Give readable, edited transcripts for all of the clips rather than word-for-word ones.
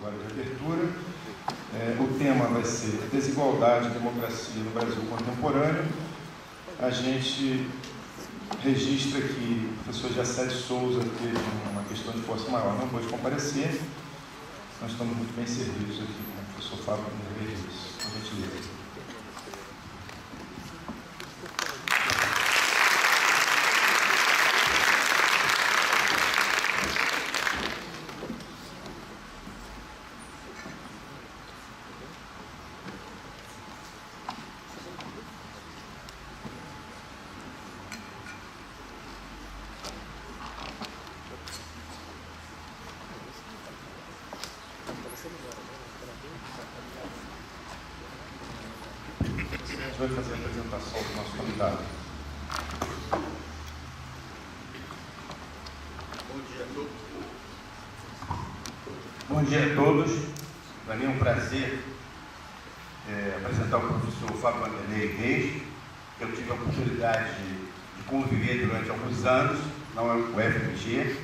agora de abertura. O tema vai ser Desigualdade e Democracia no Brasil Contemporâneo. A gente registra que o professor Jacélio Souza teve uma questão de força maior, não pôde comparecer. Nós estamos muito bem servidos aqui com o professor Fábio Vanderlei Reis. Com gentileza. Vai fazer a apresentação do nosso convidado. Bom dia a todos. Para mim é um prazer apresentar o professor Fábio Vanderlei Reis, que eu tive a oportunidade de conviver durante alguns anos na UFMG.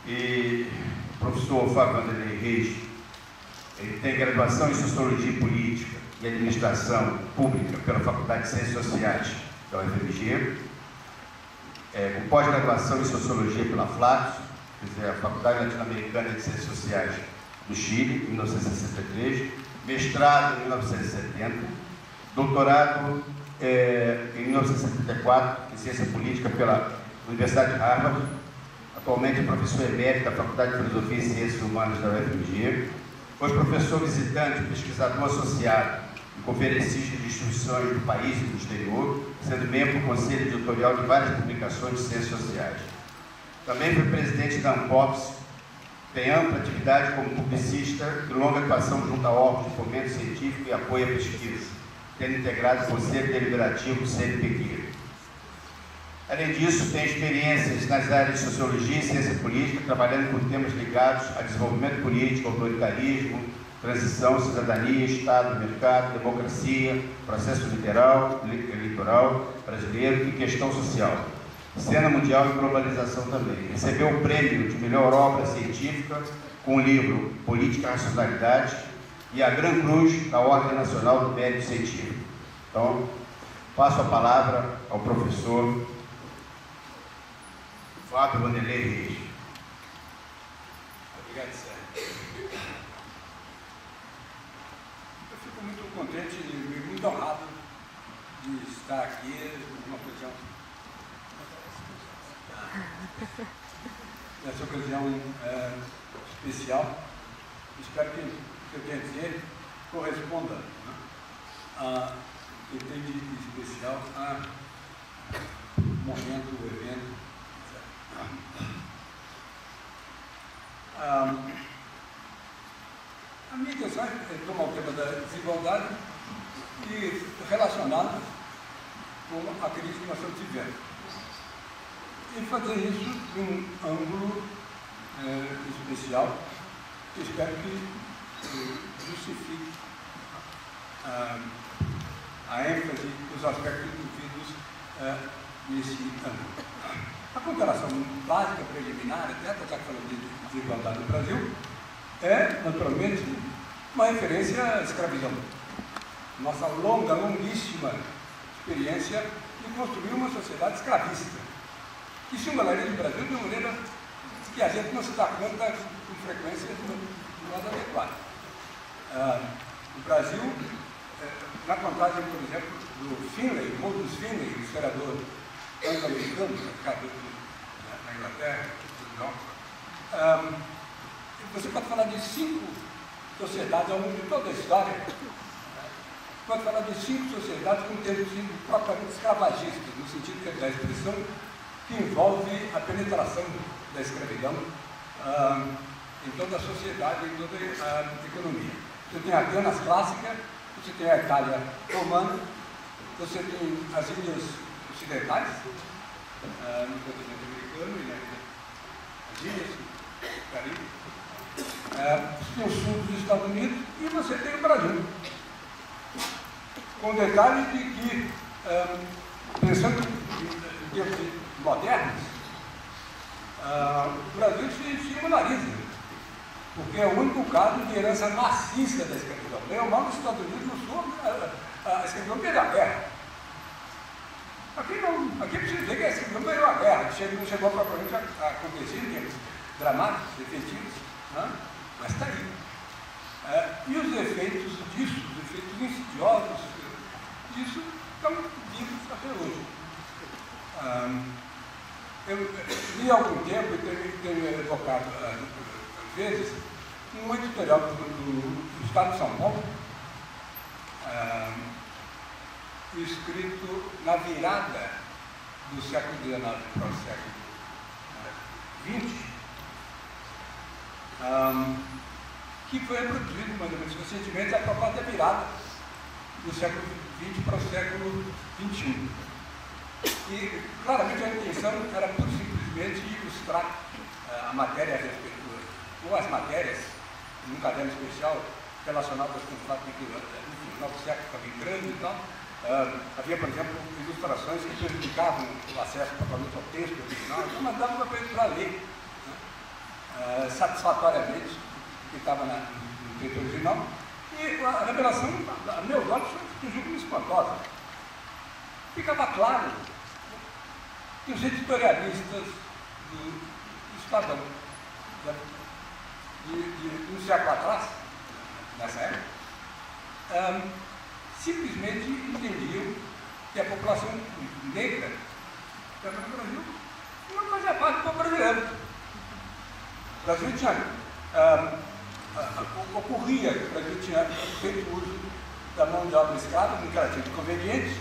E o professor Fábio Vanderlei Reis, ele tem graduação em Sociologia Política e Administração Pública pela Faculdade de Ciências Sociais da UFMG, com pós-graduação em Sociologia pela FLACS, a Faculdade Latino-Americana de Ciências Sociais do Chile, em 1963, mestrado em 1970, doutorado em 1974 em Ciência Política pela Universidade de Harvard, atualmente é professor emérito da Faculdade de Filosofia e Ciências Humanas da UFMG, foi professor visitante, pesquisador associado e conferencista de instituições do país e do exterior, sendo membro do conselho editorial de várias publicações de ciências sociais. Também foi presidente da ANPOPS, tem ampla atividade como publicista e longa atuação junto a órgãos de fomento científico e apoio à pesquisa, tendo integrado o Conselho Deliberativo do CNPq. Além disso, tem experiências nas áreas de Sociologia e Ciência Política, trabalhando com temas ligados a desenvolvimento político, autoritarismo, transição, cidadania, Estado, mercado, democracia, processo eleitoral brasileiro e questão social, cena mundial e globalização também. Recebeu o prêmio de melhor obra científica com o livro Política e Racionalidade e a Gran Cruz da Ordem Nacional do Mérito Científico. Então, passo a palavra ao professor Fábio Vanderlei Reis. Obrigado, Sérgio. Eu fico muito contente e muito honrado de estar aqui nessa ocasião especial. Espero que o que eu tenho a dizer corresponda a o que tem de especial a momento, o evento. A minha intenção é tomar o tema da desigualdade e relacioná-lo com a crise que nós estamos vivendo. E fazer isso de um ângulo especial, que espero que justifique a ênfase dos aspectos envolvidos nesse ângulo. A comparação básica, preliminar, até estar falando de desigualdade no Brasil, é, naturalmente, uma referência à escravidão. Nossa longuíssima experiência de construir uma sociedade escravista, que se embalaria no Brasil de uma maneira que a gente não se dá conta com frequência do modo adequado. O Brasil, na contagem, por exemplo, do Finlay, Modus Finlay, historiador anglo-americano, na Inglaterra, você pode falar de 5 sociedades ao longo de toda a história, pode falar de 5 sociedades com termos sido propriamente escravagistas, no sentido da expressão que envolve a penetração da escravidão em toda a sociedade, em toda a economia. Você tem a Atenas clássica, você tem a Itália romana, você tem as ilhas ocidentais, no continente americano e nas ilhas do Caribe, você tem o sul dos Estados Unidos e você tem o Brasil. Com o detalhe de que, pensando em termos modernos, o Brasil se singulariza porque é o único caso de herança maciça da escravidão. Bem ou mal, nos Estados Unidos, no Sul, a escravidão perdeu a guerra. Aqui não, aqui precisa dizer que a escravidão ganhou a guerra, não chegou propriamente a acontecer em termos dramáticos, efetivos, né? Mas está aí. E os efeitos disso, os efeitos insidiosos disso, estão vivos até hoje. Eu li há algum tempo e tenho evocado às vezes um editorial do Estado de São Paulo, escrito na virada do século XIX para o século XX, que foi reproduzido mais ou menos recentemente a propósito da virada do século XX para o século XXI. E, claramente, a intenção era, por simplesmente, ilustrar a matéria a respeito, ou as matérias, num caderno especial, relacionadas com o fato de que, enfim, o novo século estava entrando e tal. Havia, por exemplo, ilustrações que prejudicavam o acesso propriamente ao texto original, mas dava para ler, né, satisfatoriamente, o que estava no texto original. E a revelação, a meus olhos, foi um jogo espantosa. Ficava claro que os editorialistas do Estadão, de um século atrás, nessa época, simplesmente entendiam que a população negra no Brasil não fazia parte do povo brasileiro. O Brasil tinha, ocorria que o Brasil tinha feito uso da mão de obra escrava, no que ela tinha de conveniente,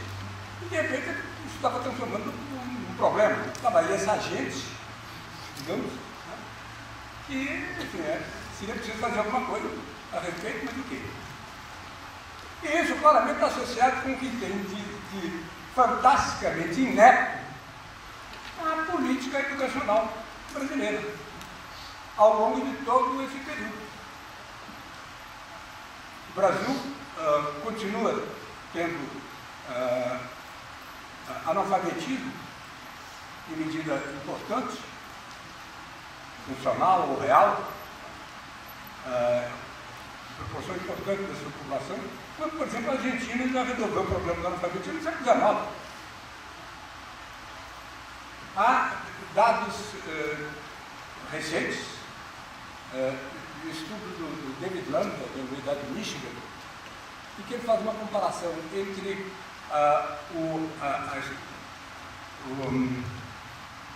e de repente isso estava transformando num problema. Estava aí essa gente, digamos, né, que, enfim, seria preciso fazer alguma coisa a respeito, mas do quê? E isso claramente está associado com o que tem de fantasticamente inepto a política educacional brasileira, ao longo de todo esse período. O Brasil continua tendo analfabetismo em medida importante, funcional ou real, proporção importante da sua população, quando, por exemplo, a Argentina já resolveu o problema do analfabetismo no século XIX. Há dados recentes, estudo do David Lambda, da Universidade de Michigan, em que ele faz uma comparação entre a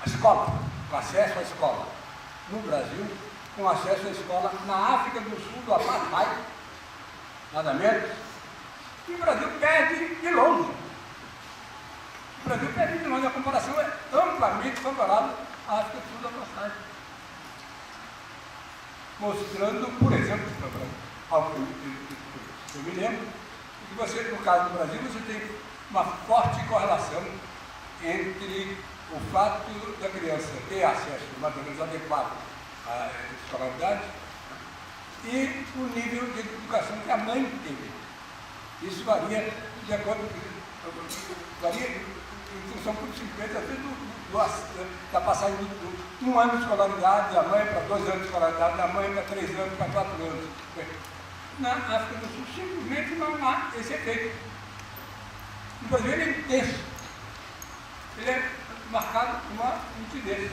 escola, o acesso à escola no Brasil, com o acesso à escola na África do Sul, do Apartheid, nada menos, e o Brasil perde de longe. O Brasil perde de longe, a comparação é amplamente favorável à África do Sul do Apartheid. Mostrando, por exemplo, algo que eu me lembro, que você, no caso do Brasil, você tem uma forte correlação entre o fato da criança ter acesso mais ou menos adequado à escolaridade e o nível de educação que a mãe teve. Isso varia de acordo, varia em função, por simplesmente, às vezes, da passagem de 1 ano de escolaridade da mãe para 2 anos de escolaridade da mãe para 3 anos, para 4 anos. Na África do Sul, simplesmente não há esse efeito. No Brasil, ele é intenso. Ele é marcado por uma nitidez.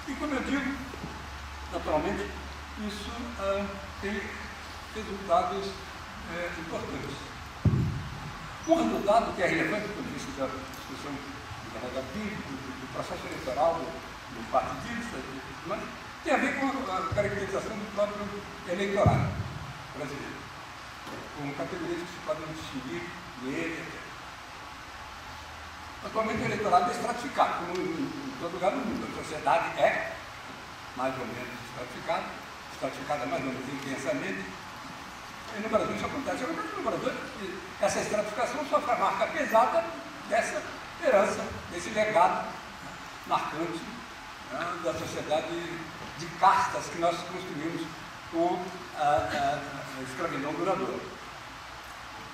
E como eu digo, naturalmente, isso tem resultados importantes. Um resultado que é relevante do ponto de vista da discussão do processo eleitoral, do partidista, tem a ver com a caracterização do próprio eleitorado brasileiro, com categorias que se podem distinguir dele. Atualmente o eleitorado é estratificado, como em todo lugar do mundo. A sociedade é mais ou menos estratificada mais ou menos intensamente. E no Brasil isso acontece. No Brasil, essa estratificação sofre a marca pesada dessa herança, desse legado marcante, né, da sociedade de castas que nós construímos com a escravidão duradoura.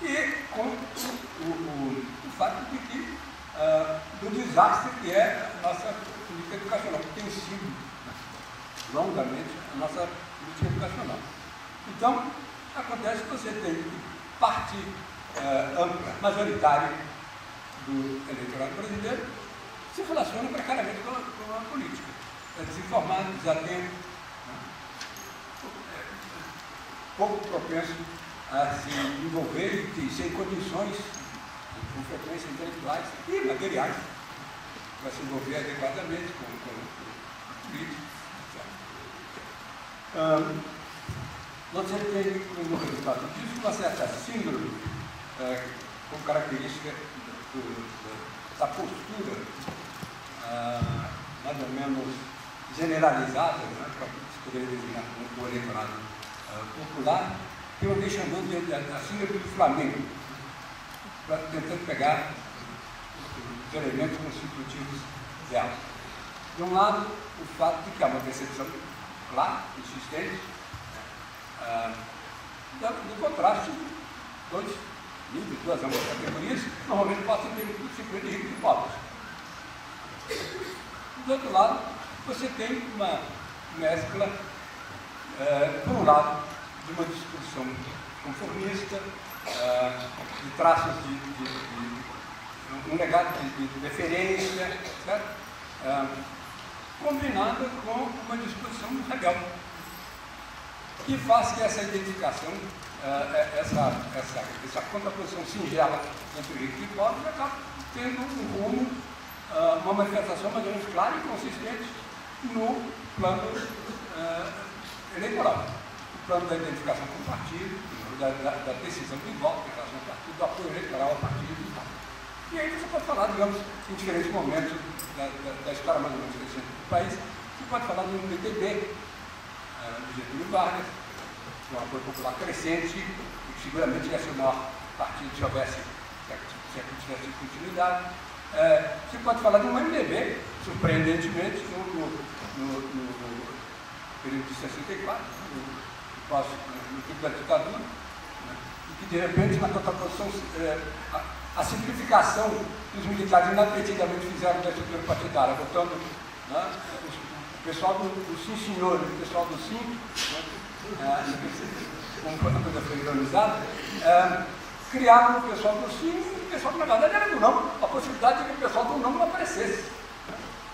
E com o fato de que, do desastre que é a nossa política educacional, que tem sido longamente a nossa política educacional. Então, acontece que você tem parte ampla, majoritária do eleitorado brasileiro, se relaciona precariamente com a política. É desinformado, desatento, pouco propenso a se envolver e sem condições, com frequência intelectuais e materiais, para se envolver adequadamente com a política. Você tem, no resultado disso, uma certa síndrome com característica da postura mais ou menos generalizada, né, para se poder designar como o eleitorado popular, que eu andei chamando de a síndrome do Flamengo, tentando pegar os elementos constitutivos dela. De um lado, o fato de que há uma percepção clara, insistente, do contraste de dois níveis, duas amplas categorias, normalmente podem ter um ciclo de ricos e pobres. Do outro lado, você tem uma mescla, por um lado, de uma discussão conformista, de traços de um legado de deferência, certo? Combinada com uma disposição rebelde, que faz que essa identificação, essa contraposição singela entre rico e pobre, acaba tendo um rumo, uma manifestação mais ou menos clara e consistente no plano eleitoral, no plano da identificação com o partido, da decisão de voto em relação ao partido, do apoio eleitoral ao partido e tal. E aí você pode falar, digamos, em diferentes momentos da história mais ou menos recente do país, você pode falar do MDB, do Getúlio Vargas, com um apoio popular crescente, e que seguramente ia ser o maior partido se aquilo tivesse continuidade. Você pode falar de um MDB, surpreendentemente, no período de 64, no tempo da ditadura, né, e que, de repente, na contraposição, a simplificação que os militares inadvertidamente fizeram da estrutura partidária, botando, né, o pessoal do sim senhor e o pessoal do sim, como a coisa foi ironizada, criaram o pessoal do sim e o pessoal que na verdade era do não, a possibilidade de que o pessoal do não aparecesse.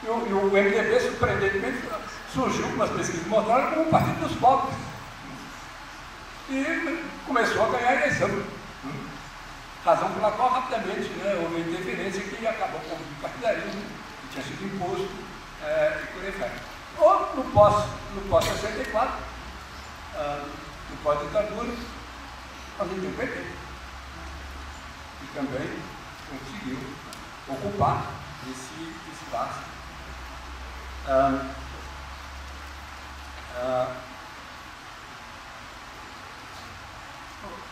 E o MDB, surpreendentemente, surgiu com as pesquisas mostraram como o partido dos pobres. E começou a ganhar a eleição. Razão pela qual rapidamente, né, houve interferência que acabou com o partidarismo, que tinha sido imposto, e por aí vai. Ou no pós-64, no pós-ditadura, a gente tem o PT, que também conseguiu ocupar esse espaço.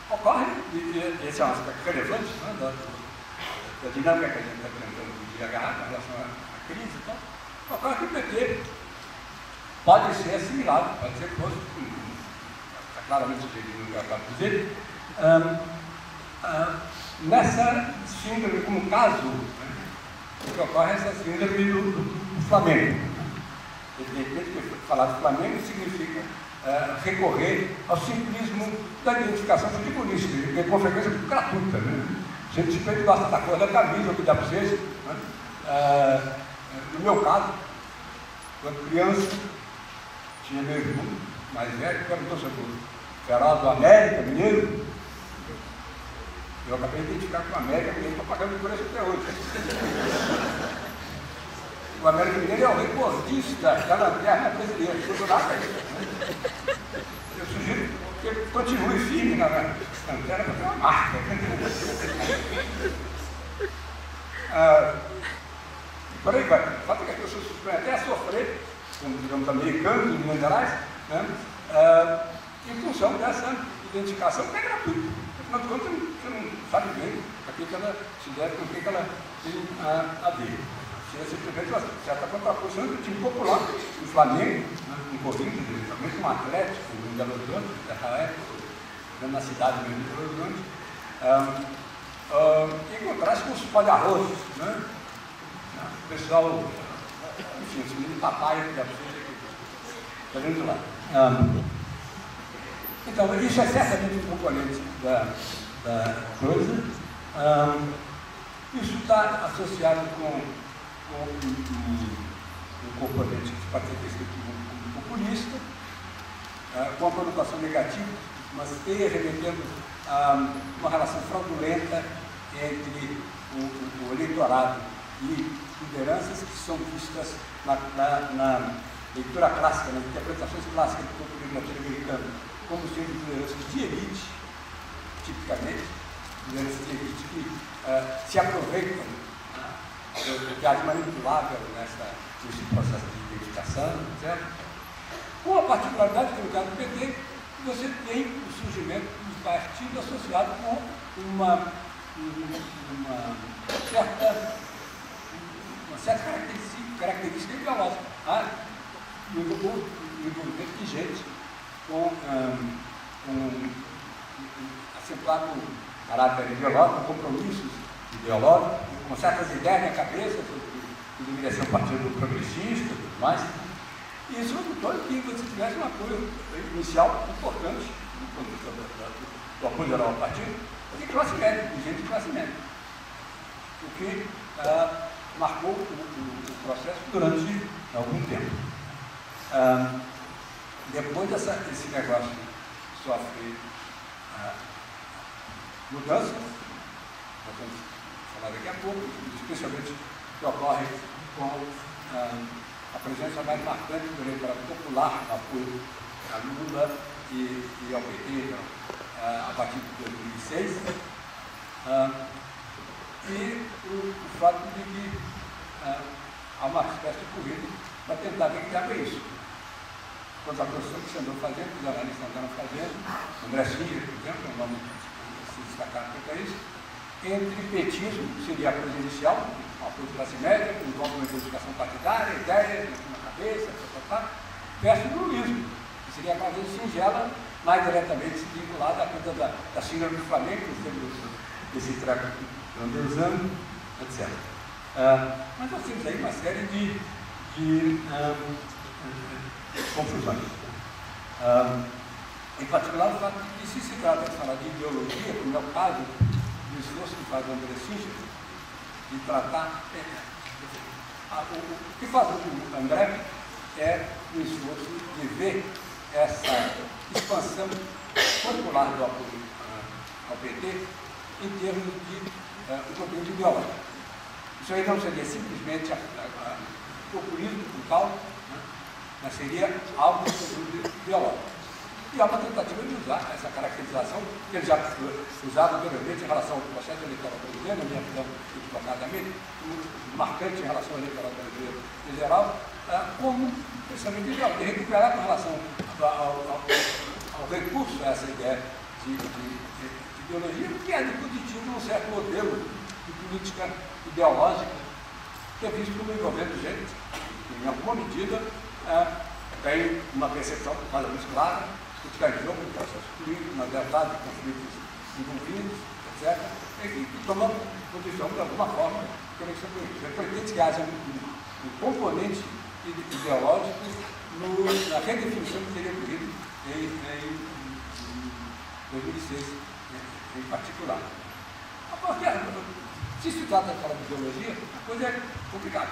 Ocorre, e esse é um aspecto relevante, né, da dinâmica que a gente está tentando de agarrar com relação à crise e tal, ocorre que o PT pode ser assimilado, pode ser posto, está claramente sugerido no que eu acabo de dizer, nessa síndrome, como caso, né, que ocorre essa síndrome do Flamengo. Evidentemente, falar de Flamengo significa recorrer ao simplismo da identificação futebolista, que é com frequência muito gratuita. Né? A gente simplesmente gosta da cor da camisa, o que dá para vocês. Né? No meu caso, quando criança, tinha meu irmão mais velho, que era um torcedor feral do América Mineiro. Eu acabei de identificar com o América Mineiro, estou pagando por isso até hoje. O América Mineiro é o recordista da lanterna brasileira. Eu sugiro que ele continue firme na lanterna para ter uma marca. Por aí vai. O fato é que as pessoas suspendem até a sofrer, como digamos americanos em Minas Gerais, né, em função dessa identificação que é gratuita. Afinal de contas, você não sabe bem a que ela se deve, com o que ela tem a ver. É simplesmente uma certa contraposição entre o time popular, o Flamengo, né, um Corinthians, principalmente um Atlético, um Belo Horizonte, naquela época, na cidade mesmo de Belo Horizonte, em contraste com os folha-arroz, né? O pessoal, tinha, esse menino papai, que está vendo lá. Então, isso é certamente um componente da coisa. Isso está associado com um componente que pode ser descrito como populista, com a conotação negativa, mas remetendo a uma relação fraudulenta entre o eleitorado e lideranças que são vistas na leitura clássica, nas interpretações clássicas do populismo latino-americano, como sendo lideranças de elite, tipicamente, lideranças de elite que se aproveitam do que há de manipulável nesse processo de identificação, etc. Com a particularidade que no caso do PT, você tem o surgimento dos partidos associados com uma certa característica ideológica. O envolvimento de gente com acentuado caráter ideológico, compromissos ideológicos, com certas ideias na cabeça, que deveria ser um partido progressista e tudo mais. E isso resultou em que você tivesse um apoio inicial importante, do ponto de vista do apoio geral ao partido, de classe média, de gente de classe média. O que marcou o processo durante algum tempo. Depois esse negócio sofre mudanças, nós vamos falar daqui a pouco, especialmente o que ocorre com a presença mais marcante do eleitorado popular, apoio a Lula e ao PT a partir de 2006, e o fato de que há uma espécie de corrida para tentar ver o que é isso. Quanto à profissão que você andou fazendo, os analistas andaram fazendo, André Singer, por exemplo, é um nome se destacar quanto a isso, entre petismo, que seria a coisa inicial, uma coisa de classe média, que envolve uma identificação partidária, ideias na cabeça, versus o lulismo, que seria uma coisa singela, mais diretamente vinculada à coisa da síndrome do Flamengo, desse treco grandezano, etc. Mas nós temos aí uma série de confusões. Em particular, o fato de que, se trata de falar de ideologia, como é o caso do esforço que faz o André Singer, de tratar. O que faz o André é o esforço de ver essa expansão popular do apoio ao PT em termos de um conteúdo ideológico. Isso aí não seria simplesmente populismo brutal, mas seria algo de conteúdo ideológico. E há uma tentativa de usar essa caracterização, que ele já usava anteriormente em relação ao processo eleitoral brasileiro, na minha visão equivocadamente, marcante em relação ao eleitoral brasileiro em geral, como pensamento ideológico, de recuperar com relação ao recurso a essa ideia de ideologia, que é de positivo um certo modelo de política ideológica, que é visto como envolvendo gente, que em alguma medida tem uma percepção mais ou menos clara, que fica em jogo no processo político, na verdade, de conflitos envolvidos, etc., e que toma posição de alguma forma, você pretende que haja um componente ideológico na redefinição que teria ocorrido em 2006, em particular. Porque, se se trata de falar de ideologia, a coisa é complicada.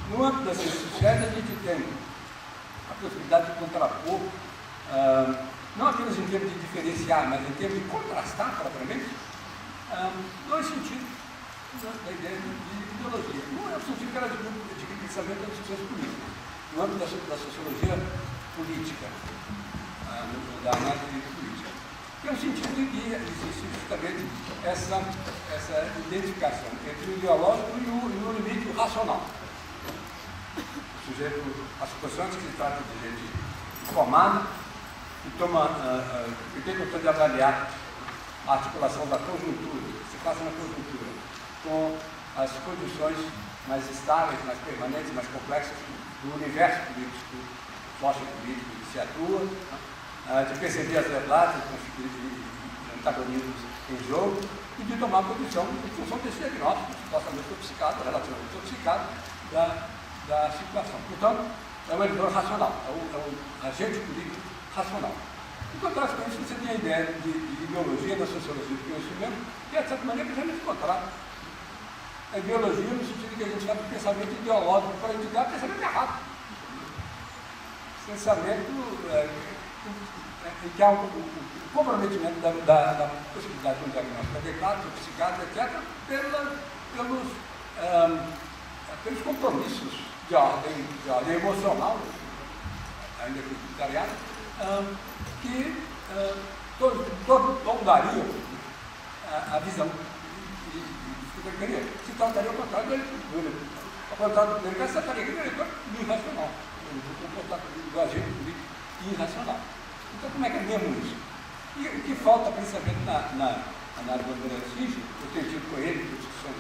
No âmbito das ciências sociais, a gente tem a possibilidade de contrapor, não apenas em termos de diferenciar, mas em termos de contrastar propriamente, dois sentidos da ideia de ideologia. Um é o sentido que era de pensamento das discussões políticas, no âmbito da sociologia política, da análise política. Que é o sentido de que existe justamente essa identificação entre o ideológico e o limite do racional. O sujeito, as posições que se trata de gente formada, que tem condição de avaliar a articulação da conjuntura, se passa na conjuntura, com as condições mais estáveis, mais permanentes, mais complexas do universo político, sociopolítico que se atua, de perceber as verdades, de antagonismos em jogo, e de tomar posição em função desse diagnóstico, supostamente sofisticado, relativamente sofisticado, da situação. Portanto, é o eleitor racional, é o agente político racional. Em contraste com isso, você tem a ideia de ideologia da sociologia do conhecimento, que é, de certa maneira, precisamente o contrário. A ideologia, no sentido que a gente vai do pensamento ideológico para indicar pensamento errado. Pensamento que há um comprometimento da possibilidade de um diagnóstico adequado, sofisticado, etc., pelos compromissos de ordem emocional, ainda que utilitariada, que toldariam a visão que ele queria. Se trataria ao contrário do primeiro, se trataria do eleitor irracional, do agente político irracional. Então, como é que é mesmo isso? E o que falta, principalmente na análise do André Assis, eu tenho tido com ele discussão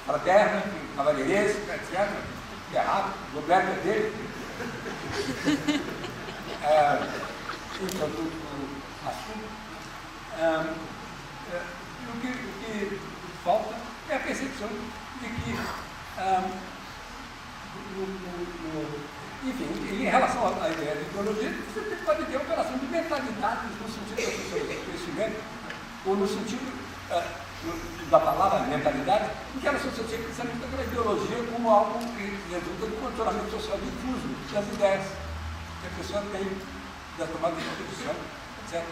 fraterna, cavalheiresca, etc., que é rápido, o Roberto é dele. Então, o assunto. O que falta é a percepção de que, enfim, em relação à ideia de ideologia, você pode ter uma relação de mentalidade no sentido da sociologia do conhecimento, ou no sentido da palavra mentalidade, em que ela associa precisamente aquela ideologia como algo que resulta do condicionamento social difuso das ideias que a pessoa tem, da tomada de posição, etc.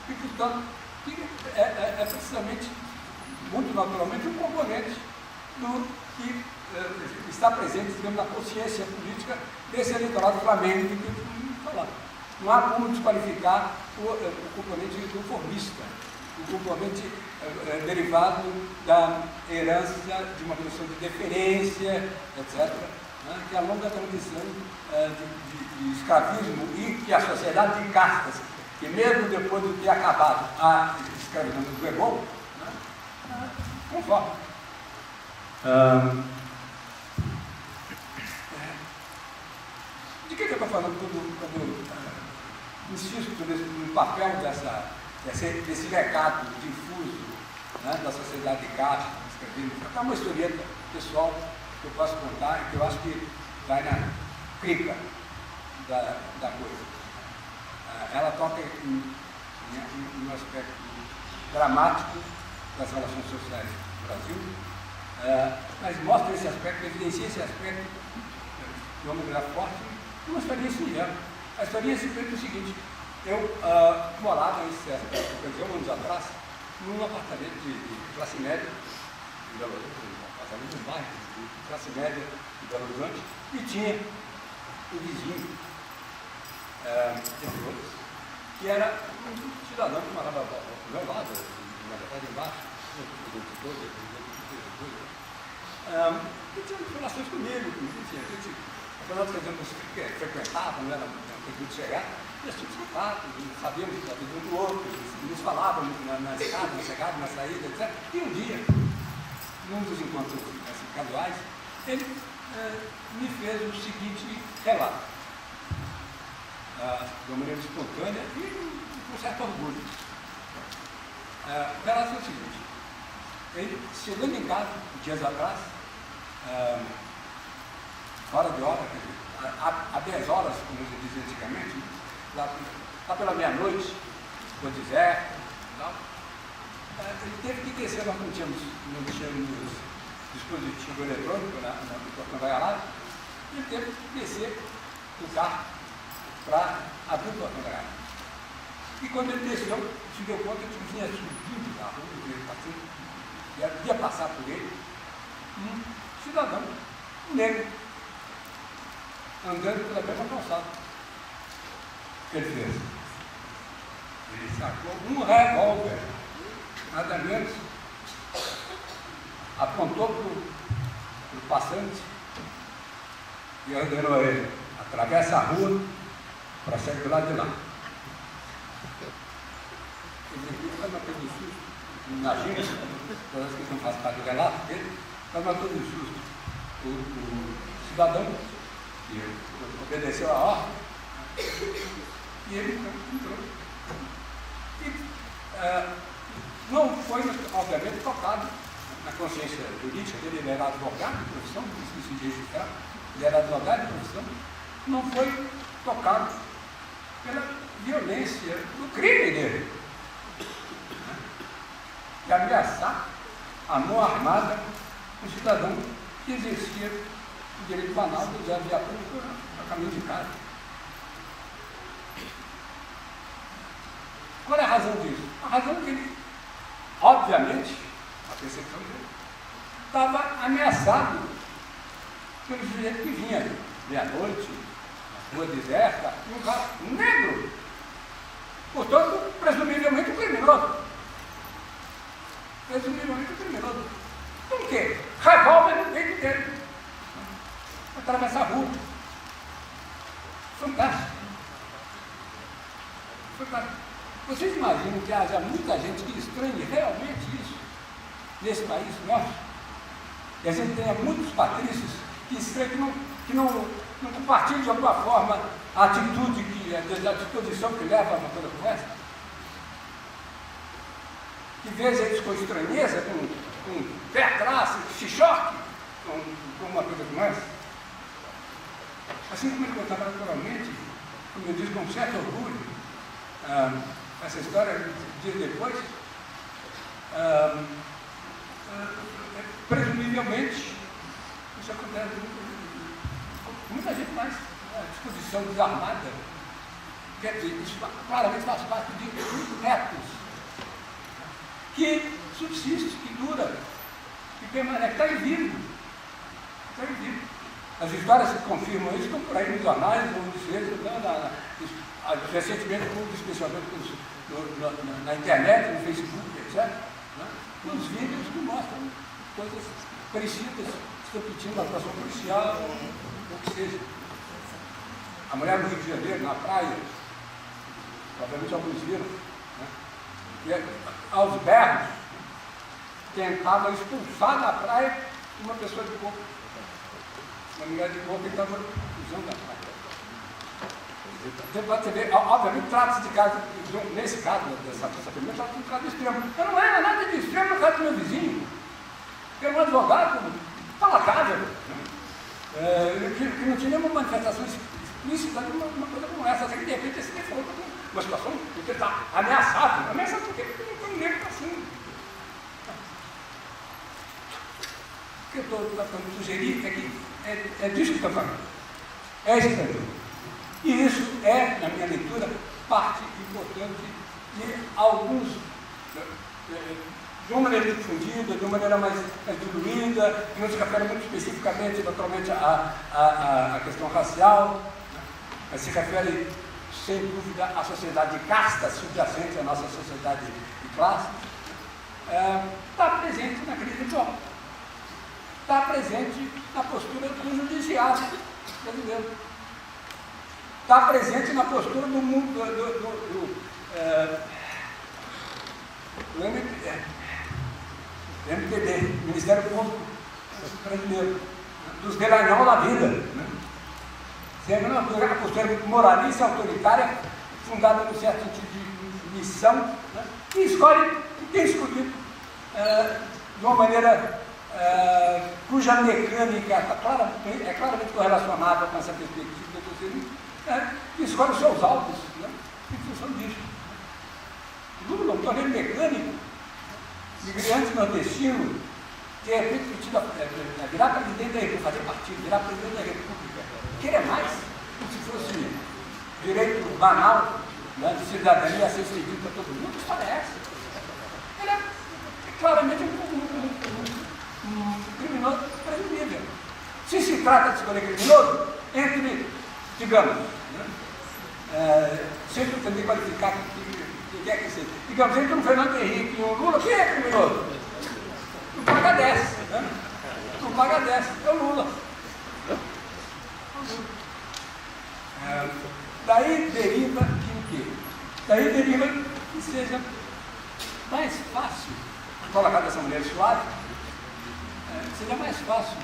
E, portanto, é precisamente, muito naturalmente, um componente do que está presente, digamos, na consciência política desse eleitorado flamengo que eu falar. Não há como desqualificar o componente reformista, o componente derivado da herança de uma posição de deferência, etc., né, que a longa tradição de escravismo e que a sociedade de castas, que mesmo depois de ter acabado a escravidão do Bebon, né, conforme. De que eu estou falando quando insisto no papel desse recado difuso, né, da sociedade de castas, é uma historieta pessoal que eu posso contar e que eu acho que vai na crica da coisa. Ela toca em um aspecto dramático das relações sociais do Brasil, mas mostra esse aspecto, evidencia esse aspecto de uma maneira forte, uma experiência ingênua. A experiência foi o seguinte: eu morava em certa ocasião, anos atrás, num apartamento de classe média, em Belo Horizonte, um apartamento de um bairro de classe média de Belo Horizonte, e tinha o vizinho, entre outros, que era um cidadão que morava ao meu lado, na verdade embaixo, e tinha relações comigo, enfim, a gente, afinal de contas, frequentava, não era muito chegar, nós tínhamos contato, sabíamos da vida um do outro, nos falávamos na escada, na chegada, na saída, etc. E um dia, num dos encontros casuais, ele me fez o seguinte relato, de uma maneira espontânea e com certo orgulho. O relato é o seguinte: ele, chegando em casa, dias atrás, fora de hora, quer dizer, há 10 horas, como eu dizia antigamente, lá pela meia-noite, quando deserto, ele teve que descer, nós não tínhamos dispositivo eletrônico no portão da garagem, ele teve que descer do carro para abrir o portão da garagem. E quando ele desceu, se deu conta que tinha subido na rua, ia passar por ele, um cidadão, um negro, andando pela mesma calçada. O que ele fez? Ele sacou um revólver, nada menos, apontou para o passante e ordenou a ele: atravessa a rua para sair do lado de lá. Ele ficou matando um susto, imagina, todas as que não fazem parte do relato dele, ficou matando um susto. O cidadão, que obedeceu a ordem, e ele entrou. E não foi, obviamente, tocado na consciência jurídica dele. Ele era advogado de profissão, isso se registrar, ele era advogado de profissão, não foi tocado pela violência do crime dele. De ameaçar a mão armada um cidadão que exercia o direito banal de usar a via pública a caminho de casa. Qual é a razão disso? A razão é que ele, obviamente, a percepção dele, estava ameaçado pelo sujeito que vinha meia-noite, rua deserta, e um cara negro, portanto, presumivelmente criminoso. Presumivelmente criminoso. Com o quê? Revólver no peito dele. Atravessar a rua. Fantástico. Fantástico. Vocês imaginam que haja muita gente que estranhe realmente isso nesse país nosso? E a gente tenha muitos patrícios que estranham, que não compartilham de alguma forma a atitude, a disposição que leva a uma coisa como essa? Que veja eles com estranheza, com pé atrás, que se choque com uma coisa como essa? Assim como ele contava naturalmente, como eu disse, com certo orgulho, essa história, dias depois, presumivelmente, isso acontece com muita gente mais, disposição desarmada. Quer dizer, isso claramente faz parte de retos que subsiste, que dura, que permanece, está em vivo. Está em vivo. As histórias que confirmam isso estão por aí nos jornais, recentemente, especialmente na internet, no Facebook, etc. Os vídeos que mostram coisas parecidas, se repetindo na atuação policial, ou o que seja. A mulher do Rio de Janeiro, na praia, provavelmente alguns viram, e aos berros, tentava expulsar da praia uma pessoa de corpo. Uma mulher de corpo que estava usando a praia. Você pode ver, obviamente, trata-se de caso, nesse caso, dessa primeira, trata-se de um caso extremo. Mas não era nada de extremo no caso do meu vizinho. Era um advogado palatável, que não tinha nenhuma manifestação explícita de uma coisa como essa. Assim, que de repente esse falou uma situação em que ele está ameaçado. Ameaçado porque não tem ninguém para cima. O que eu estou tentando sugerir é que é disso que estou falando. É estranho. E isso é, na minha leitura, parte importante de alguns, de uma maneira difundida, de uma maneira mais diluída, que não se refere muito especificamente, naturalmente, à questão racial, mas se refere, sem dúvida, à sociedade de casta subjacente à nossa sociedade de classe, está presente na crise atual. Está presente na postura do judiciário brasileiro. Está presente na postura do mundo, do MPB, Ministério Público Brasileiro, dos Delanhol da vida. Sempre na postura moralista, autoritária, fundada num certo sentido de missão, que escolhe, que tem escolhido de uma maneira cuja mecânica é claramente correlacionada com essa perspectiva do socialismo, que escolhe os seus alvos, em função disso. Lula, um torneio mecânico, migrante nordestino, que é repetido virar presidente da República, fazer partido, virar presidente da República. Querer mais, como se fosse direito banal, de cidadania a ser estendido para todo mundo, que história é essa? Ele é claramente um criminoso presumível. Se se trata de escolher criminoso, entre, digamos, sempre também qualificar quem quer que seja. Digamos, entre um Fernando Henrique e um Lula, quem é criminoso? Não paga 10. Não paga 10, é o Lula. Daí deriva que o quê? Daí deriva que seja mais fácil, colocar dessa maneira suave, seja mais fácil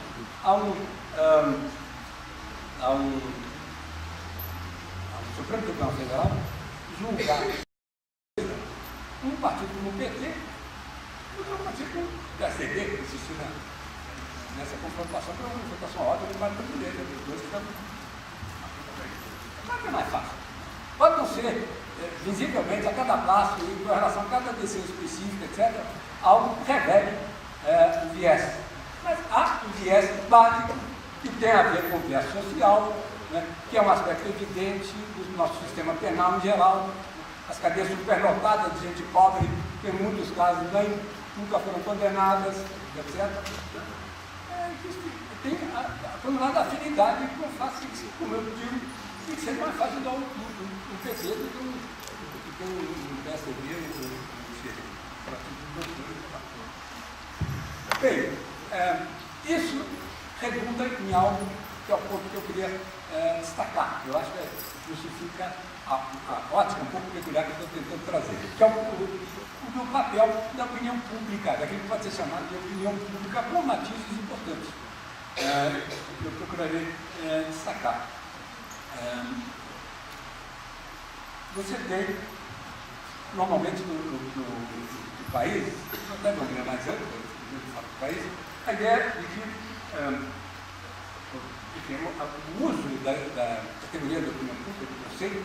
a um Supremo Tribunal Federal julgar um partido como o PT do que um partido como o PSDB, que existe nessa confrontação, que é uma confrontação óbvia do lado da direita, dos dois que estão. Claro que é mais fácil. Pode não ser, visivelmente, a cada passo, e com relação a cada decisão específica, etc., algo que revele o viés. Mas há o viés básico, que tem a ver com o viés social, né, que é um aspecto evidente do nosso sistema penal em geral. As cadeias superlotadas de gente pobre, que em muitos casos nunca foram condenadas, etc. Tem por um lado a afinidade com face, como eu digo, tem que ser mais fácil dar um PT do que um PSDB, Bem, isso redunda em algo que é o ponto que eu queria destacar. Eu acho que justifica a ótica um pouco peculiar que eu estou tentando trazer, que é o papel da opinião pública, daquilo que pode ser chamado de opinião pública com matizes importantes. Eu procurarei destacar. Você tem, normalmente no país, até de uma maneira mais ampla, do país, a ideia de que o uso da categoria da opinião pública, do conceito de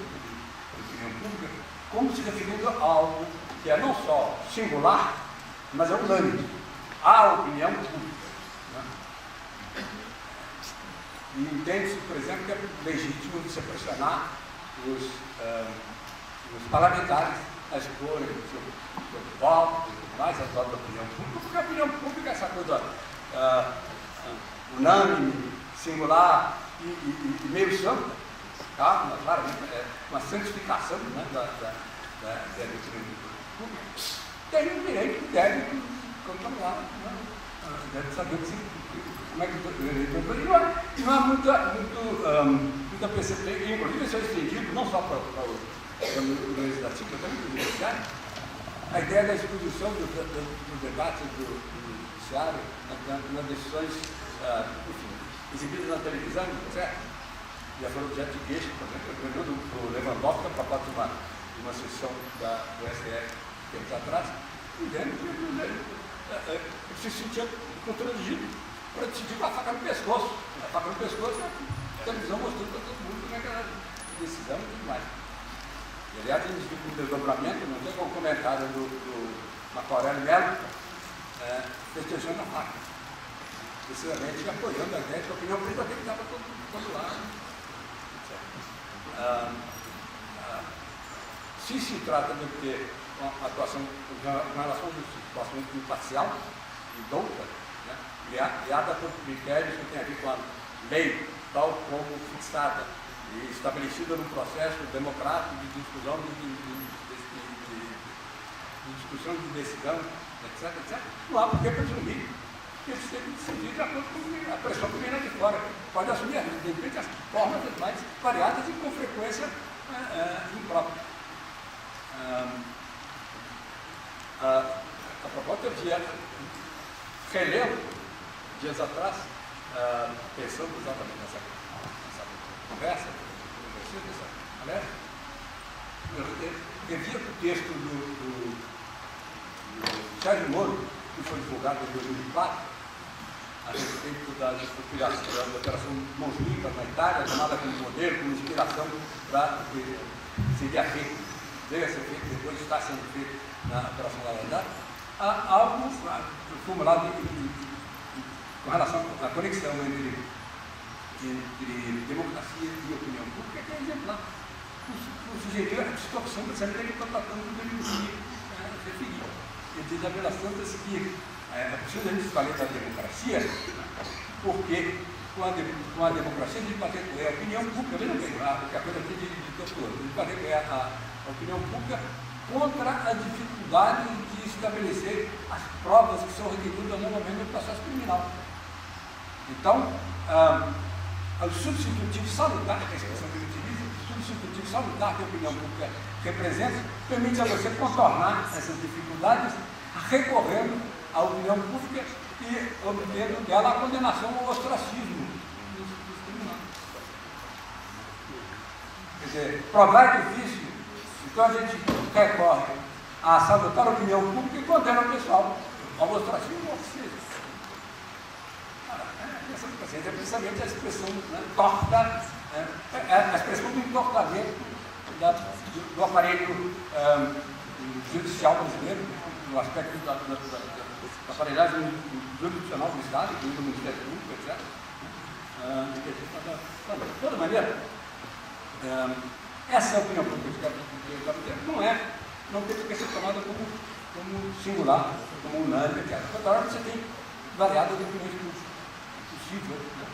opinião pública, como se referindo a algo que é não só singular, mas é unânime. A opinião pública. Né? E entende-se, por exemplo, que é legítimo de se pressionar os parlamentares a exporem o seu voto, mais a voto da opinião pública, porque a opinião pública é essa coisa unânime, singular e meio santa, tá? Claramente é uma santificação, né, da opinião pública. Tem o direito, deve controlar, né? Deve saber como é que e não há muita percepção, inclusive isso é estendido não só para o legislativo, mas também para o judiciário. A ideia da exposição do debate do judiciário nas decisões, enfim, exibidas na televisão, certo? Já foram objeto de queixa, por exemplo, do Lewandowski, a propósito de uma sessão do STF tempos atrás, dizendo que se sentia constrangido para decidir com a faca no pescoço. A faca no pescoço, a televisão mostrou para todo mundo como é que era a decisão e tudo mais. E, aliás, eles viram um desdobramento, não tem como comentário do Marco Aurélio Melo, festejando a faca, precisamente apoiando a ideia de que a opinião pública tem que estar para todo lado. Se se trata de ter uma atuação com relação à situação imparcial e douta, né, criada por critérios que têm a ver com a lei, tal como fixada e estabelecida num processo democrático de discussão, de decisão, etc. Não há por que presumir que eles têm que decidir de acordo com a pressão que vem lá de fora. Pode assumir, de repente, as formas mais variadas e com frequência imprópria. A propósito, eu tinha relendo dias atrás, pensando exatamente nessa conversa, eu revia o texto do Sérgio Moro, que foi divulgado em 2004, a respeito da Operação Mãos Limpas na Itália, tomada como modelo, como inspiração para o que seria feito, veio a ser feito, depois está sendo feito na Operação Lava Jato, há algo formulado com relação à conexão entre democracia e opinião pública, que é exemplar. Sugerir a distorção dessa ideia que eu estou tratando de me referir. Ele diz a pelas tantas que é preciso a gente falar da democracia, porque com a democracia a gente vai recolher a opinião pública, veja bem, porque a coisa aqui de doutor, a gente vai recolher a opinião pública contra a dificuldade de estabelecer as provas que são requeridas normalmente no processo criminal. Então, o substitutivo salutar, que é a expressão que ele utiliza, o substitutivo salutar que a opinião pública representa, permite a você contornar essas dificuldades recorrendo à opinião pública e obtendo dela a condenação ao ostracismo dos criminosos. Quer dizer, provar é difícil, então a gente recorre à salutar opinião pública e condena o pessoal ao ostracismo ou ao ostracismo. criação de consciência é precisamente a expressão, né, torta, a expressão do entortamento do aparelho judicial brasileiro, no aspecto da aparelhagem jurisdicional do Estado, do Ministério Público, etc. De toda maneira, essa opinião pública não tem que ser tomada como singular, como unânime, etc. Toda hora você tem variadas opiniões possíveis. Né?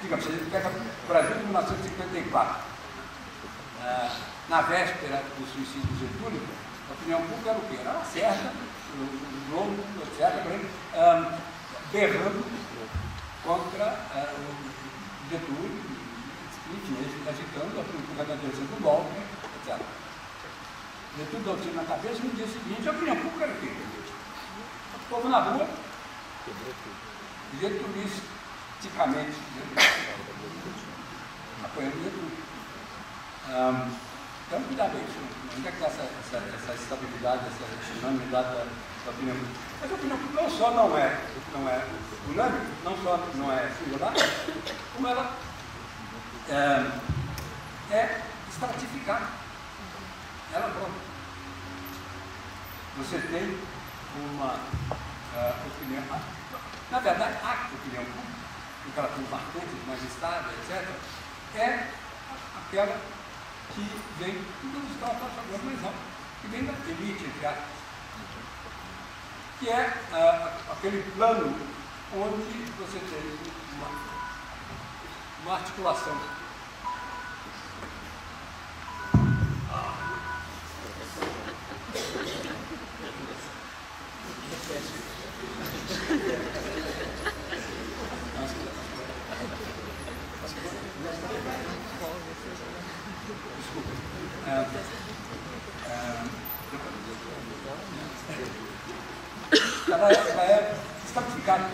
Digamos, você pega o Brasil de 1954, na véspera do suicídio do Getúlio, a opinião pública era o quê? Era certa, o Globo, etc., berrando contra o Getúlio, enfim, agitando a direção do golpe, etc. Getúlio deu tiro na cabeça e no dia seguinte a opinião pública era o quê? O povo na rua, getulisticamente, apoiando o Getúlio. Então, cuidado aí, onde é que está essa estabilidade, essa unanimidade da opinião pública? Mas a opinião pública não só não é unânime, não só não é singular, como ela é estratificada. Ela pronta. Você tem uma opinião, na verdade, a opinião pública, porque ela tem marcantes, mais estável, etc., é aquela que vem dos estados mais altos, que vem da elite, entre aspas, que é aquele plano onde você tem uma articulação ela é estatificada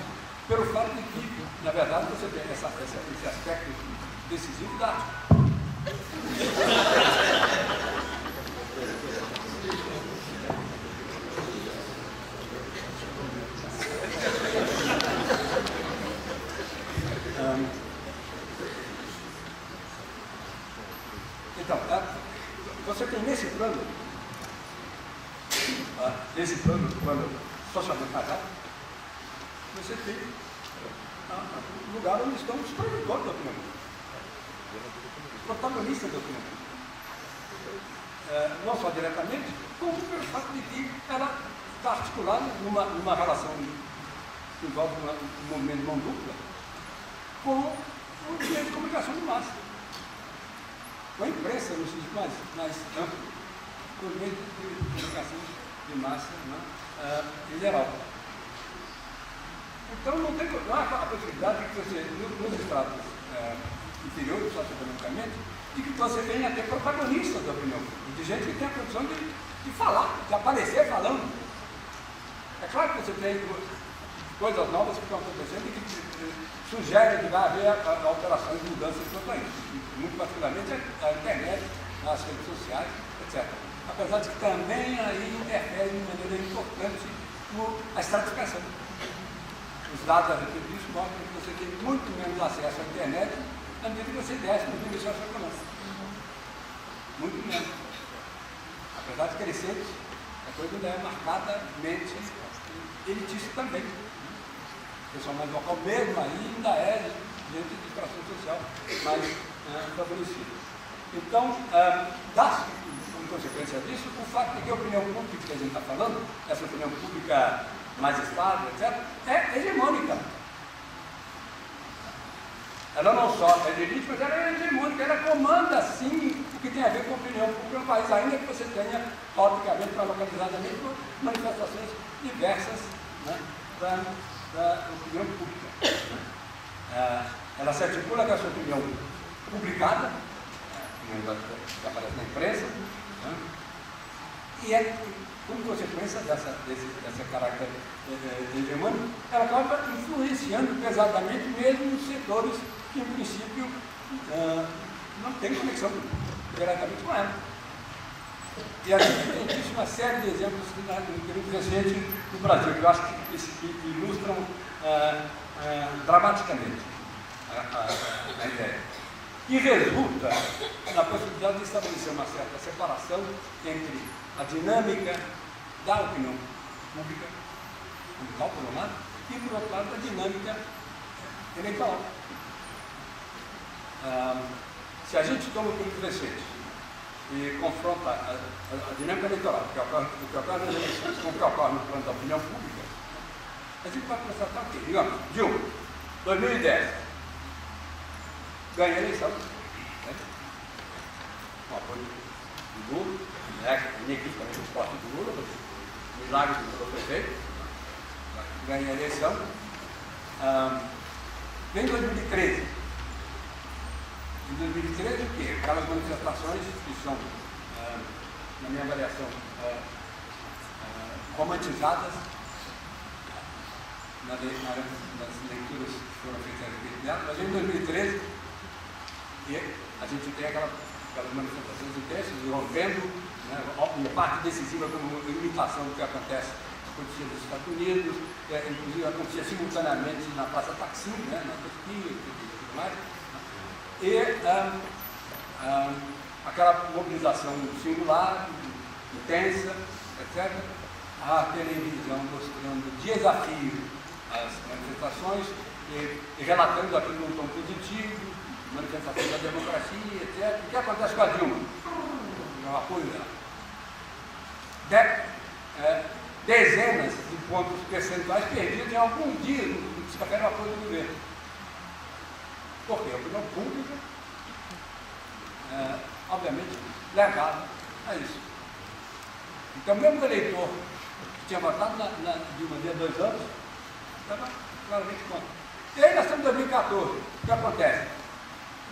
pelo fato de que, na verdade, você tem esse aspecto decisivo da arte. Então, você tem nesse plano, quando socialmente casado, você tem um lugar onde estão os produtores da opinião, os protagonistas da opinião, não só diretamente, como pelo fato de que ela está articulada numa relação que envolve um movimento de mão dupla com o meio de comunicação de massa, com a imprensa no sentido mais amplo, com o meio de comunicação de massa, em geral. Então não há a possibilidade de que você, nos estratos inferiores socioeconomicamente, de que você venha a ter protagonistas da opinião, de gente que tem a condição de falar, de aparecer falando. É claro que você tem coisas novas que estão acontecendo e que sugerem que vai haver alterações e mudanças no país, muito particularmente a internet, as redes sociais, etc. Apesar de que também aí interfere de maneira importante a estratificação. Os dados a respeito disso mostram que você tem muito menos acesso à internet à medida que você desce no nível socioeconômico. Muito menos. Apesar de crescente, a coisa ainda é marcadamente elitista também. O pessoal mais local mesmo aí ainda é gente de extração social mais favorecida. Então, dá-se como consequência disso o fato de que a opinião pública que a gente está falando, essa opinião pública mais estável, etc., é hegemônica. Ela não só é de elite, mas ela é hegemônica, ela comanda, sim, o que tem a ver com a opinião pública no país, ainda que você tenha, obviamente, localizadamente, manifestações diversas, né, da opinião pública. Ela se articula com essa opinião publicada, que aparece na imprensa, né, e como consequência desse caráter hegemônico, ela acaba influenciando pesadamente mesmo nos setores que, em princípio, não têm conexão diretamente com ela. E a gente tem uma série de exemplos no período recente no Brasil, que eu acho que ilustram dramaticamente a ideia. E resulta na possibilidade de estabelecer uma certa separação entre a dinâmica da opinião pública, por um lado, e, por outro lado, a dinâmica eleitoral. Se a gente toma o período recente e confronta a dinâmica eleitoral, o que ocorre nas eleições, com o que ocorre no plano da opinião pública, a gente vai constatar o quê? Digamos, Dilma, 2010, ganha a eleição, né? Com apoio do Lula, né? Inequivocamente o forte do Lula, o milagre do Lula foi feito, ganha a eleição. Vem 2013. Em 2013, o quê? Aquelas manifestações que são, na minha avaliação, romantizadas nas leituras que foram feitas a respeito dela, mas em 2013 a gente tem aquelas manifestações intensas, rompendo, né, uma parte decisiva como imitação do que acontece nos Estados Unidos, inclusive acontecia simultaneamente na Praça Taksim, né, na Turquia e tudo mais, e aquela mobilização singular, intensa, etc. A televisão mostrando desafio às manifestações e relatando aquilo num tom positivo, manifestação da democracia, etc. O que acontece com a Dilma? O apoio dela. Dezenas de pontos percentuais perdidos em alguns dias no que se refere ao apoio do governo. Por quê? A opinião pública, obviamente, levado a isso. Então, mesmo o eleitor que tinha votado na Dilma há 2 anos, estava claramente contra. E aí nós estamos em 2014. O que acontece?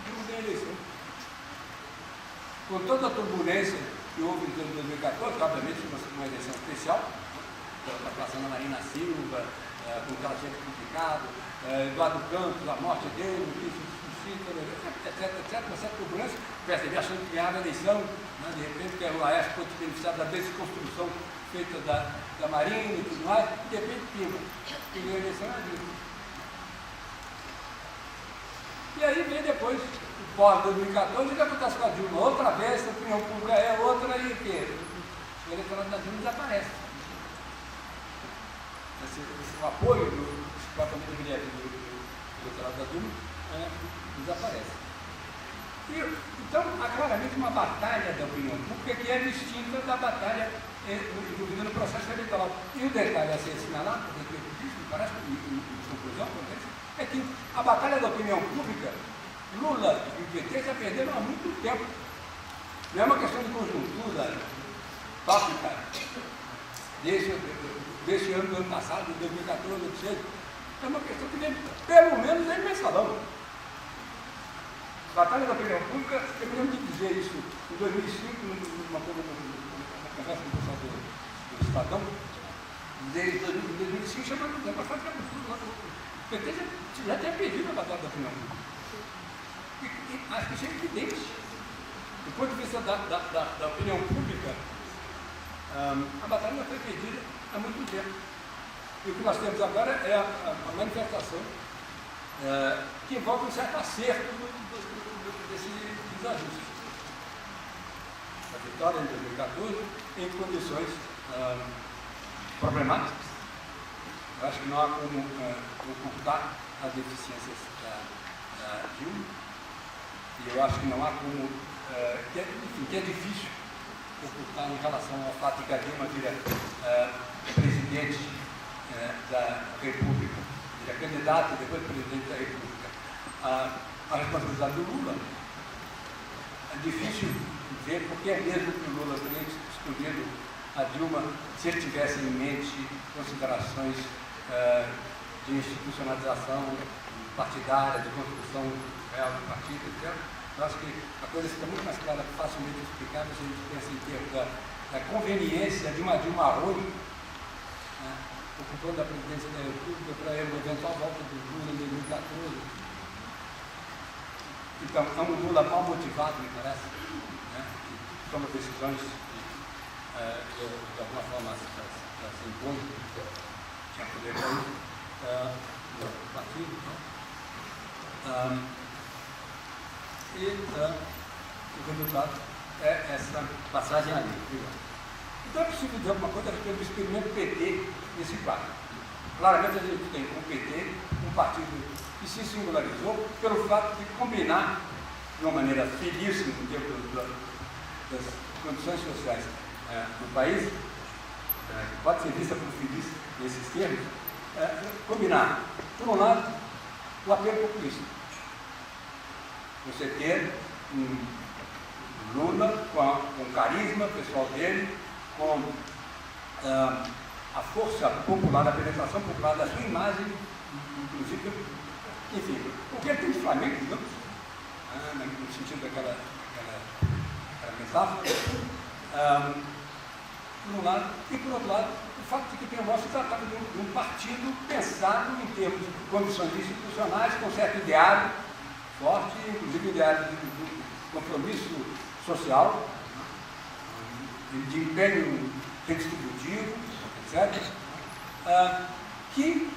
Dilma ganha a eleição. Com toda a turbulência que houve em 2014, obviamente uma eleição especial, pela atuação da Marina Silva, com o que ela tinha criticado, Eduardo Campos, a morte dele, o que isso suscita, etc. Uma certa turbulência, percebi achando que ganhava a eleição, né, de repente que o Aécio pode se beneficiar da desconstrução feita da Marina e tudo mais, e de repente pimba. E ganhou a eleição na Dilma. E aí vem depois, o pós-2014, o que acontece com a Dilma? Outra vez, a opinião pública é outra e o quê? O eleitorado da Dilma desaparece. O apoio propriamente do eleitorado da Dilma desaparece. Então, há claramente uma batalha da opinião pública que é distinta da batalha envolvida no processo eleitoral. E o detalhe a ser assinalado, porque me parece, em conclusão, é que a batalha da opinião pública, Lula e o PT já perderam há muito tempo. Não é uma questão de conjuntura tópica desse ano, do ano passado, de 2014, 2016. É uma questão que vem, pelo menos, é mensalão. Batalha da opinião pública, eu me lembro de dizer isso em 2005, numa conversa com o pessoal do Estadão, em 2005, chamando o tempo para fazer o PT já tinha perdido a batalha da opinião pública. E acho que isso é evidente. Do ponto de vista da opinião pública, a batalha já foi perdida há muito tempo. E o que nós temos agora é a manifestação que envolve um certo acerto desse desajuste. A vitória em 2014 em condições problemáticas. Eu acho que não há como ocultar as deficiências da Dilma, e eu acho que não há como, que é difícil ocultar em relação ao fato de que a Dilma vira presidente da República, vira candidato e depois presidente da República. A responsabilidade do Lula é difícil ver, porque é mesmo que o Lula teria escolhido a Dilma se ele tivesse em mente considerações de institucionalização partidária, de construção real do partido, etc. Eu acho que a coisa fica muito mais clara, facilmente explicável, se a gente pensa em termos da conveniência de uma Dilma Arroio, ocupando a presidência da República para a eventual volta do Lula em 2014. Então, é um Lula mal motivado, me parece, né, que toma decisões de alguma forma se impõe, tinha poder para isso, do partido. O resultado é essa passagem ali. Então é possível dizer alguma coisa a respeito do experimento PT nesse quadro. Claramente a gente tem um PT, um partido que se singularizou pelo fato de combinar de uma maneira feliz no tempo das condições sociais do país, que pode ser vista como feliz nesses termos, combinar, por um lado, o apelo populista. Você ter um Lula com o carisma pessoal dele, com a força popular, a penetração popular da sua imagem, inclusive, enfim, o que ele tem de Flamengo, digamos, no sentido daquela metáfora, por um lado, e por outro lado, o fato de que Pinheiros se tratava de um partido pensado em termos de condições institucionais, com certo ideário forte, inclusive ideário de compromisso social, de empenho redistributivo, etc., que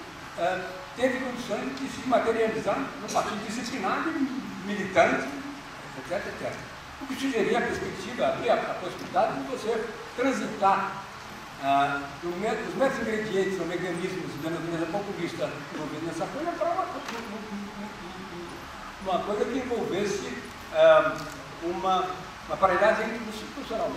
teve condições de se materializar no partido disciplinado, militante, etc., etc. O que sugeria a perspectiva, abrir a possibilidade de você transitar os mesmos ingredientes ou mecanismos da natureza populista envolvidos nessa coisa para uma coisa que envolvesse uma aparelhagem institucional,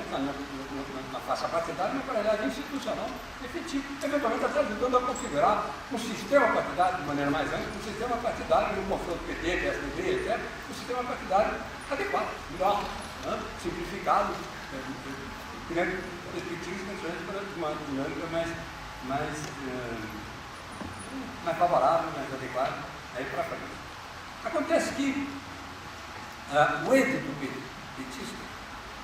na faixa partidária, uma aparelhagem institucional efetiva, eventualmente até ajudando a configurar um sistema partidário de maneira mais ampla, um sistema partidário no confronto PT, PSDB, etc., um sistema partidário adequado, melhor, simplificado, criando perspectivas e condições para uma dinâmica mais favorável, mais adequada aí para frente. Acontece que o êxito petista,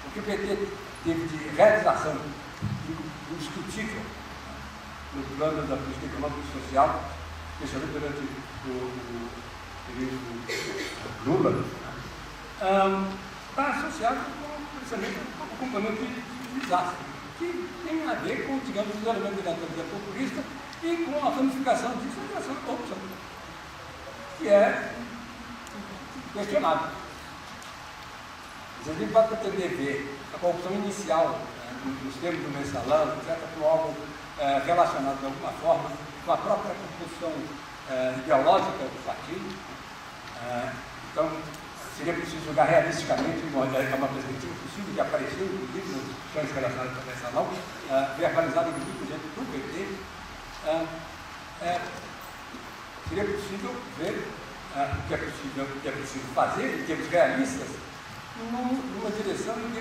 o que o PT teve de realização indiscutível no plano da política econômica e social, especialmente durante o período Lula, está associado precisamente com o componente de desastre, que tem a ver com, digamos, os elementos da natureza populista e com a ramificação disso em relação à corrupção, que é questionável. A gente pode pretender ver a corrupção inicial, nos termos do mensalão, etc., como algo relacionado de alguma forma com a própria composição ideológica do partido. Então, seria preciso julgar realisticamente uma perspectiva possível de aparecer, inclusive, nas discussões relacionadas com o mensalão, verbalizada inclusive por gente do PT. Seria possível ver o que é possível fazer, em termos realistas, numa direção em que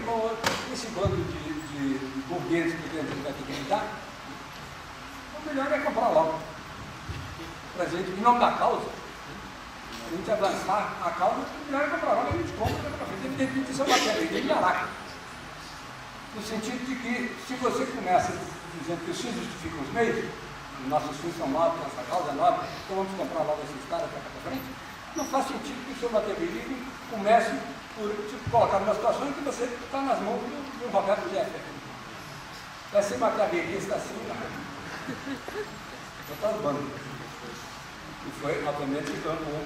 esse bando de burgueses que dentro vai ter que lidar, o melhor é comprar logo. Para a gente, em nome da causa, a gente avançar a causa, o melhor é comprar logo, a gente compra para frente. Evidentemente, isso é uma matéria de araca. No sentido de que, se você começa dizendo que os fins justificam os meios, nossos fins são nobres, nossa causa é nobre, então vamos comprar logo esses caras para frente, não faz sentido que o seu materialismo comece por te colocar numa situação em que você está nas mãos do Roberto Jefferson. Vai ser maquiavelista assim, total bando. E foi, obviamente,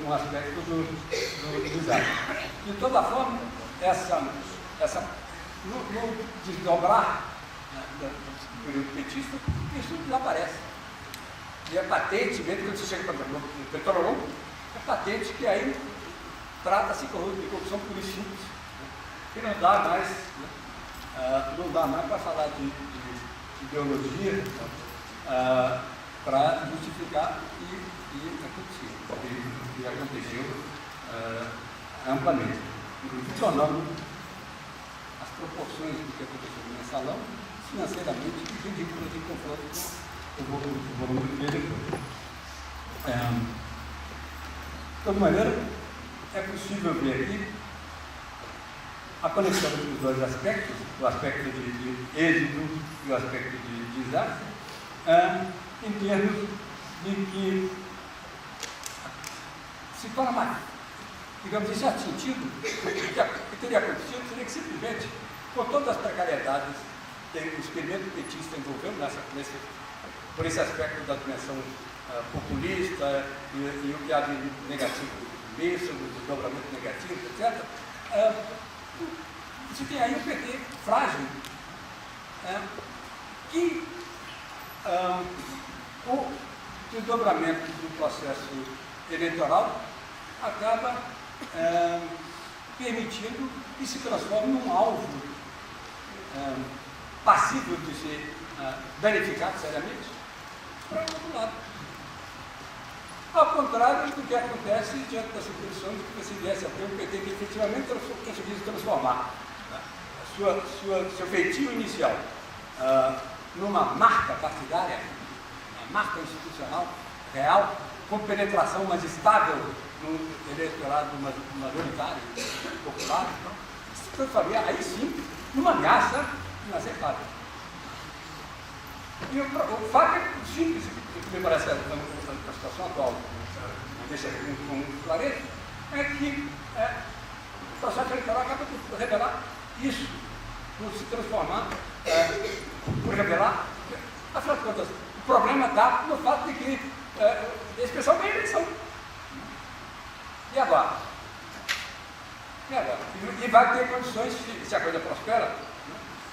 um aspecto do desastre. De toda forma, no desdobrar do período petista, isso desaparece. E é patente, mesmo quando você chega para o Petrolão, é patente que aí trata-se de corrupção por simples, que não dá mais para falar de ideologia para justificar e aconteceu amplamente, inclusive tornando as proporções do que aconteceu no mensalão financeiramente ridículas em confronto com o volume do dinheiro depois. De toda maneira, é possível ver aqui a conexão entre os dois aspectos, o aspecto de êxito e o aspecto de desastre, em termos de que se torna mais, digamos, esse sentido, o que teria acontecido seria que simplesmente, por todas as precariedades que o experimento petista envolveu por esse aspecto da dimensão populista e o que há de negativo nisso, do desdobramento negativo, etc. Você tem aí um PT frágil, que o desdobramento do processo eleitoral acaba permitindo que se transforme num alvo passível de ser beneficiado seriamente para o outro lado. Ao contrário do que acontece diante da suposição de que você viesse a ter um PT que efetivamente conseguisse transformar seu feitio inicial numa marca partidária, uma marca institucional real, com penetração mais estável no eleitorado majoritário, popular, então, se transformaria aí sim numa ameaça inaceitável. E o fato é simples, que me parece a situação atual, deixa com clareza, é que o processo eleitoral acaba por revelar isso, por se transformar, por revelar, afinal de contas, o problema está no fato de que esse pessoal ganha eleição. E agora? E vai ter condições, se a coisa prospera,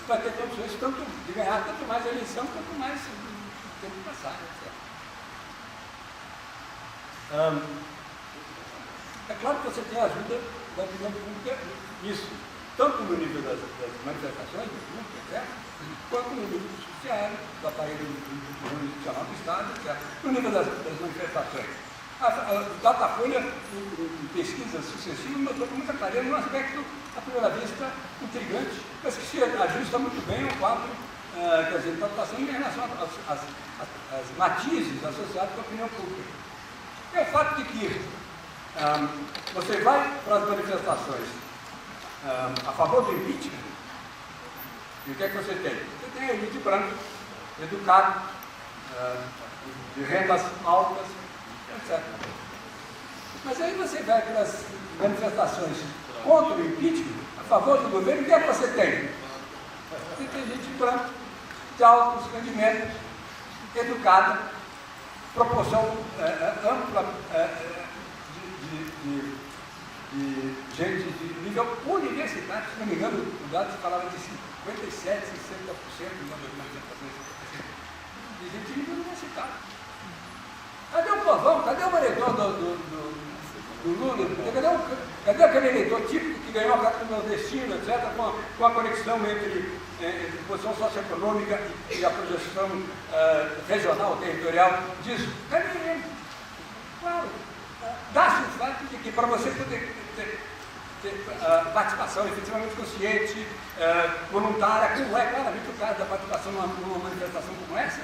vai ter condições tanto de ganhar, tanto mais a eleição, quanto mais o tempo passar, etc. É claro que você tem a ajuda da opinião pública nisso, tanto no nível das manifestações, do público, etc., quanto no nível do judiciário, do aparelho institucional do Estado, etc., no nível das manifestações. A Datafolha, em pesquisas sucessivas, notou com muita clareza um aspecto, à primeira vista, intrigante, mas que se ajusta muito bem ao quadro que está passando em relação às matizes associados com a opinião pública. É o fato de que você vai para as manifestações a favor do impeachment, e o que é que você tem? Você tem a elite branca, educada, de rendas altas, etc. Mas aí você vai para as manifestações contra o impeachment, a favor do governo, o que é que você tem? Você tem gente branca, de altos rendimentos, educada, proporção ampla de gente de nível universitário, se não me engano, o dado se falava de 57%, 60% das manifestações de gente de nível universitário. Cadê o povão? Cadê o eleitor do Lula? Cadê aquele eleitor típico que ganhou a carta do nordestino, etc., com a conexão entre posição socioeconômica e a projeção regional, territorial disso? Cadê ele? Claro, dá-se o fato de que para você poder ter participação efetivamente consciente, voluntária, como é claramente o caso da participação numa manifestação como essa,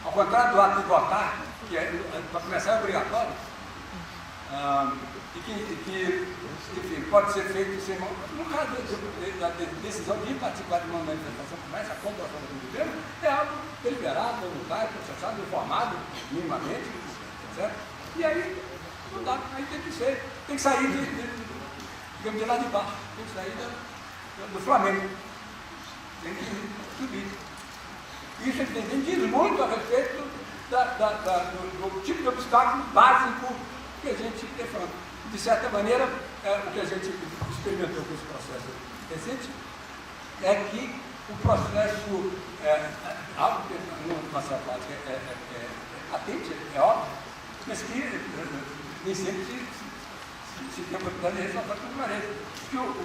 ao contrário do ato de votar, que para começar é obrigatório, e que enfim, pode ser feito sem mão. No caso da decisão de participar de uma manifestação como essa, a comprovação do governo, é algo deliberado, voluntário, processado, informado, minimamente, certo? E aí não dá, aí tem que sair digamos, de lá de baixo, tem que sair do Flamengo, tem que subir. Isso diz muito a respeito do tipo de obstáculo básico que a gente defronta. De certa maneira, o que a gente experimentou com esse processo recente é que o processo, algo que numa certa prática é patente, é óbvio, mas que nem sempre se tem a oportunidade de ressaltar com clareza. Que o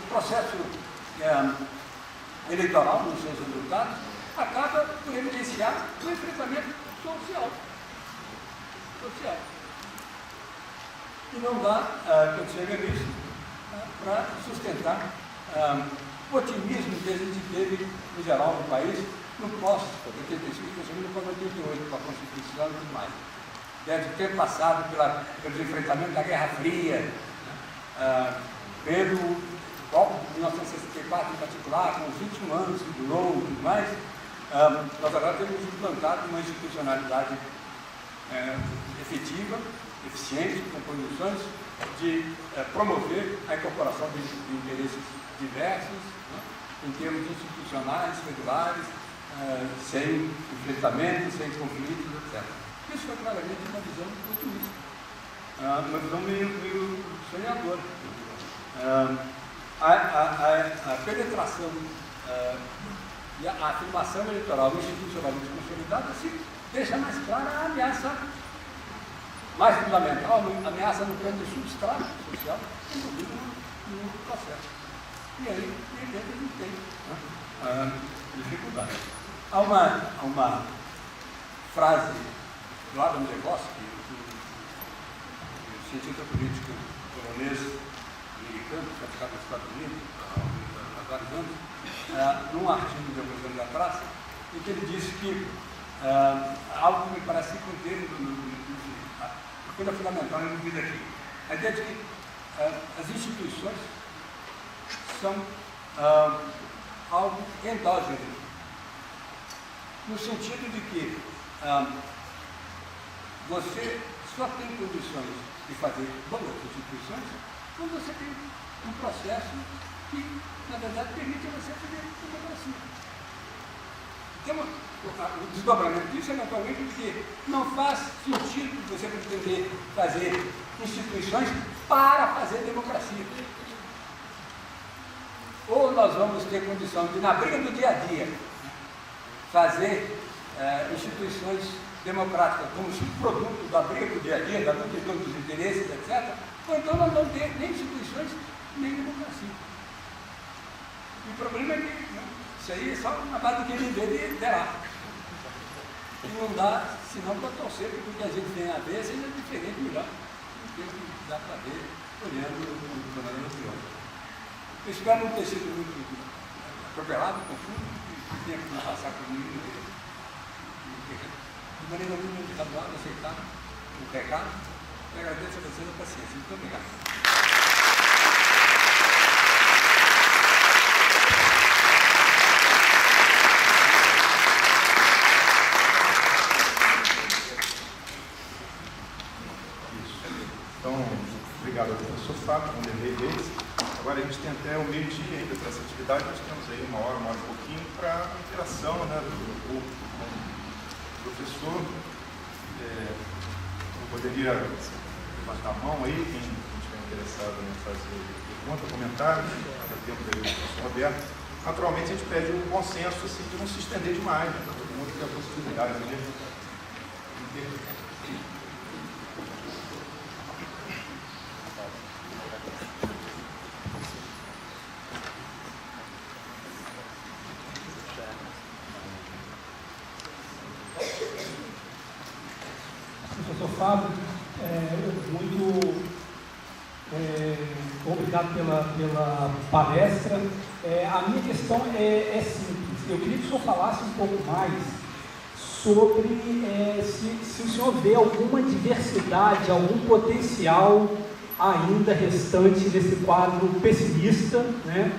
processo eleitoral, nos seus resultados, acaba por evidenciar o enfrentamento social. E não dá, quando chega nisso, para sustentar o otimismo que a gente teve, no geral, no país, no pós-85, no pós-88, com a Constituição e tudo mais. Deve ter passado pelos enfrentamentos da Guerra Fria, pelo golpe de 1964 em particular, com os 21 anos que durou e tudo mais. Nós agora temos implantado uma institucionalidade efetiva, eficiente, com condições de promover a incorporação de interesses diversos, né, em termos institucionais, regulares, sem enfrentamento, sem conflitos, etc. Isso foi claramente uma visão otimista, uma visão meio sonhadora. A penetração e a afirmação eleitoral institucionalmente consolidada se deixa mais clara a ameaça mais fundamental, a ameaça no plano do substrato social envolvido no processo. E aí, de repente, a gente tem dificuldade. Há uma frase do Adam Devoski, cientista político polonês americano, que foi ficado nos Estados Unidos há vários anos, num artigo de alguns anos atrás, em que ele disse que algo que me parece que contém coisa fundamental envolvida aqui. A ideia de que as instituições são algo endógeno, no sentido de que você só tem condições de fazer boas instituições quando você tem um processo que, na verdade, permite você fazer democracia. O desdobramento disso é naturalmente porque não faz sentido você pretender fazer instituições para fazer democracia. Ou nós vamos ter condição de, na briga do dia a dia, fazer instituições democráticas como subproduto da briga do dia a dia, da luta em torno dos interesses, etc., ou então nós não ter nem instituições, nem democracia. E o problema é que isso aí é só uma base do que ele liderar. E não dá, senão para torcer, porque o que a gente tem a ver seja diferente, melhor do que dá para ver olhando de maneira pior. Eu espero não ter sido muito atropelado, confuso, que tenha que passar comigo de maneira muito razoável, aceitar o recado. Eu agradeço a vocês a paciência. Muito obrigado. Obrigado ao professor Fábio, Vanderlei Reis. Agora a gente tem até o meio-dia ainda para essa atividade, nós temos aí uma hora e pouquinho para a interação, né, do grupo com o professor. Eu poderia levantar a mão aí, quem estiver interessado em fazer pergunta, comentário, dá tempo aí do professor Roberto. Naturalmente a gente pede um consenso assim, de não se estender demais, né, para todo mundo ter a possibilidade de intervir. Fábio, muito obrigado pela palestra. A minha questão é simples. Eu queria que o senhor falasse um pouco mais sobre se o senhor vê alguma diversidade, algum potencial ainda restante nesse quadro pessimista, né,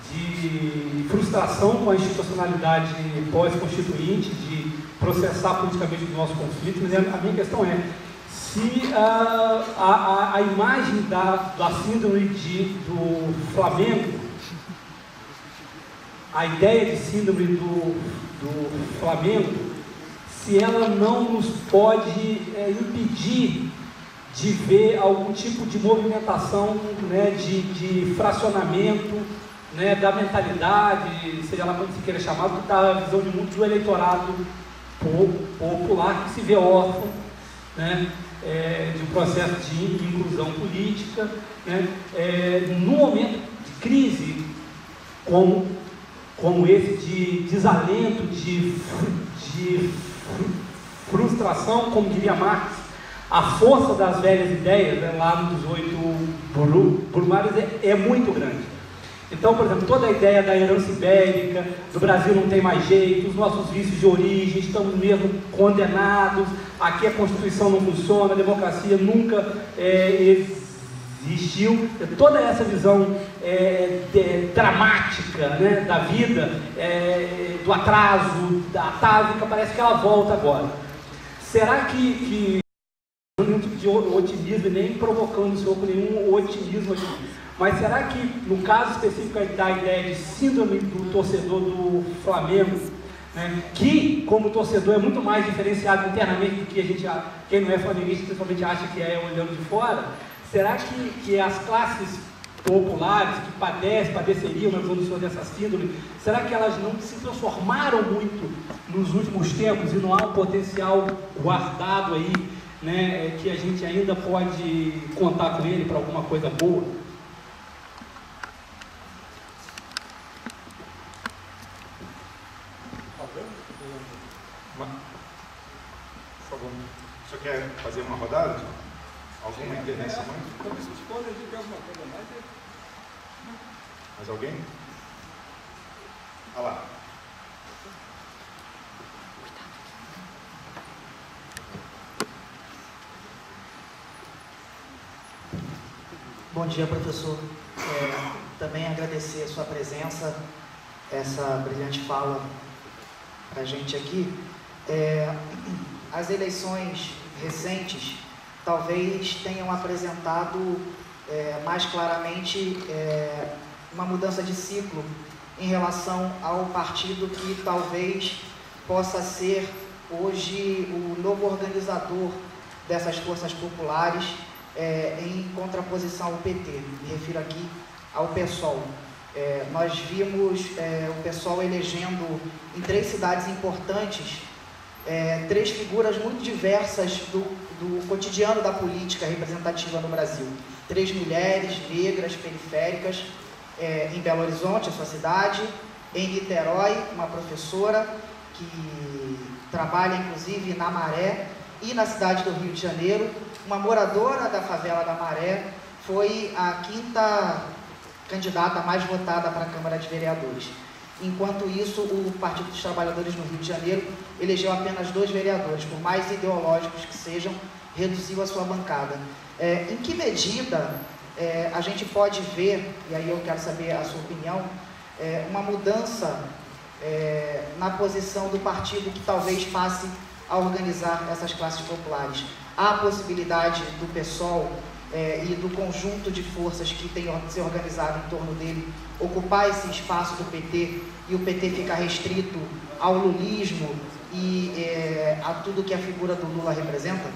de frustração com a institucionalidade pós-constituinte, de processar politicamente os nossos conflitos. Mas a minha questão é se a imagem da síndrome do Flamengo, a ideia de síndrome do Flamengo, se ela não nos pode impedir de ver algum tipo de movimentação, né, de fracionamento, né, da mentalidade, seja lá como se queira chamar, da visão de mundo do eleitorado popular que se vê órfão, né, de um processo de inclusão política, né, num momento de crise como esse, de desalento, de frustração, como diria Marx, a força das velhas ideias, né, lá nos 18 Brumários é muito grande. Então, por exemplo, toda a ideia da herança ibérica, do Brasil não tem mais jeito, os nossos vícios de origem, estamos mesmo condenados, aqui a Constituição não funciona, a democracia nunca existiu. Toda essa visão dramática, né, da vida, do atraso, da atávica, parece que ela volta agora. Será que não tipo de otimismo, nem provocando o senhor com nenhum otimismo aqui, mas será que, no caso específico da ideia de síndrome do torcedor do Flamengo, né, que, como torcedor, é muito mais diferenciado internamente do que a gente, quem não é flamenguista, principalmente acha que é olhando de fora. Será que as classes populares que padeceriam na resolução dessa síndrome, será que elas não se transformaram muito nos últimos tempos e não há um potencial guardado aí, né, que a gente ainda pode contar com ele para alguma coisa boa? Por favor, o senhor quer fazer uma rodada? Alguma intervenção mais? Quando a gente tem alguma coisa mais, Mais alguém? Olha lá. Bom dia, professor. Também agradecer a sua presença, essa brilhante fala para a gente aqui. As eleições recentes talvez tenham apresentado mais claramente uma mudança de ciclo em relação ao partido que talvez possa ser hoje o novo organizador dessas forças populares, em contraposição ao PT. Me refiro aqui ao PSOL. Nós vimos o PSOL elegendo em 3 cidades importantes 3 figuras muito diversas do cotidiano da política representativa no Brasil. 3 mulheres negras periféricas, em Belo Horizonte, a sua cidade, em Niterói, uma professora que trabalha inclusive na Maré, e na cidade do Rio de Janeiro, uma moradora da favela da Maré, foi a 5ª candidata mais votada para a Câmara de Vereadores. Enquanto isso, o Partido dos Trabalhadores no Rio de Janeiro elegeu apenas 2 vereadores, por mais ideológicos que sejam, reduziu a sua bancada. Em que medida a gente pode ver, e aí eu quero saber a sua opinião, uma mudança na posição do partido que talvez passe a organizar essas classes populares? Há a possibilidade do PSOL e do conjunto de forças que tem se organizado em torno dele ocupar esse espaço do PT e o PT ficar restrito ao lulismo e a tudo que a figura do Lula representa?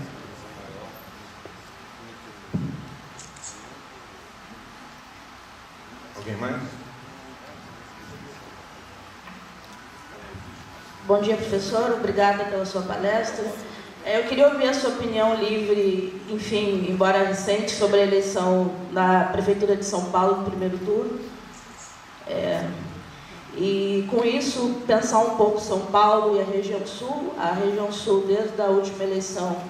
Alguém mais? Bom dia, professor. Obrigada pela sua palestra. Eu queria ouvir a sua opinião livre, enfim, embora recente, sobre a eleição na Prefeitura de São Paulo no primeiro turno. E, com isso, pensar um pouco São Paulo e a região sul. A região sul, desde a última eleição,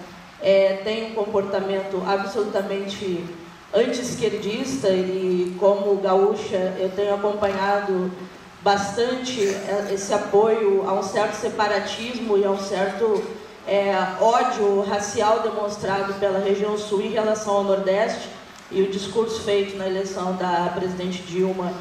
tem um comportamento absolutamente anti-esquerdista e, como gaúcha, eu tenho acompanhado bastante esse apoio a um certo separatismo e a um certo ódio racial demonstrado pela região sul em relação ao Nordeste, e o discurso feito na eleição da presidente Dilma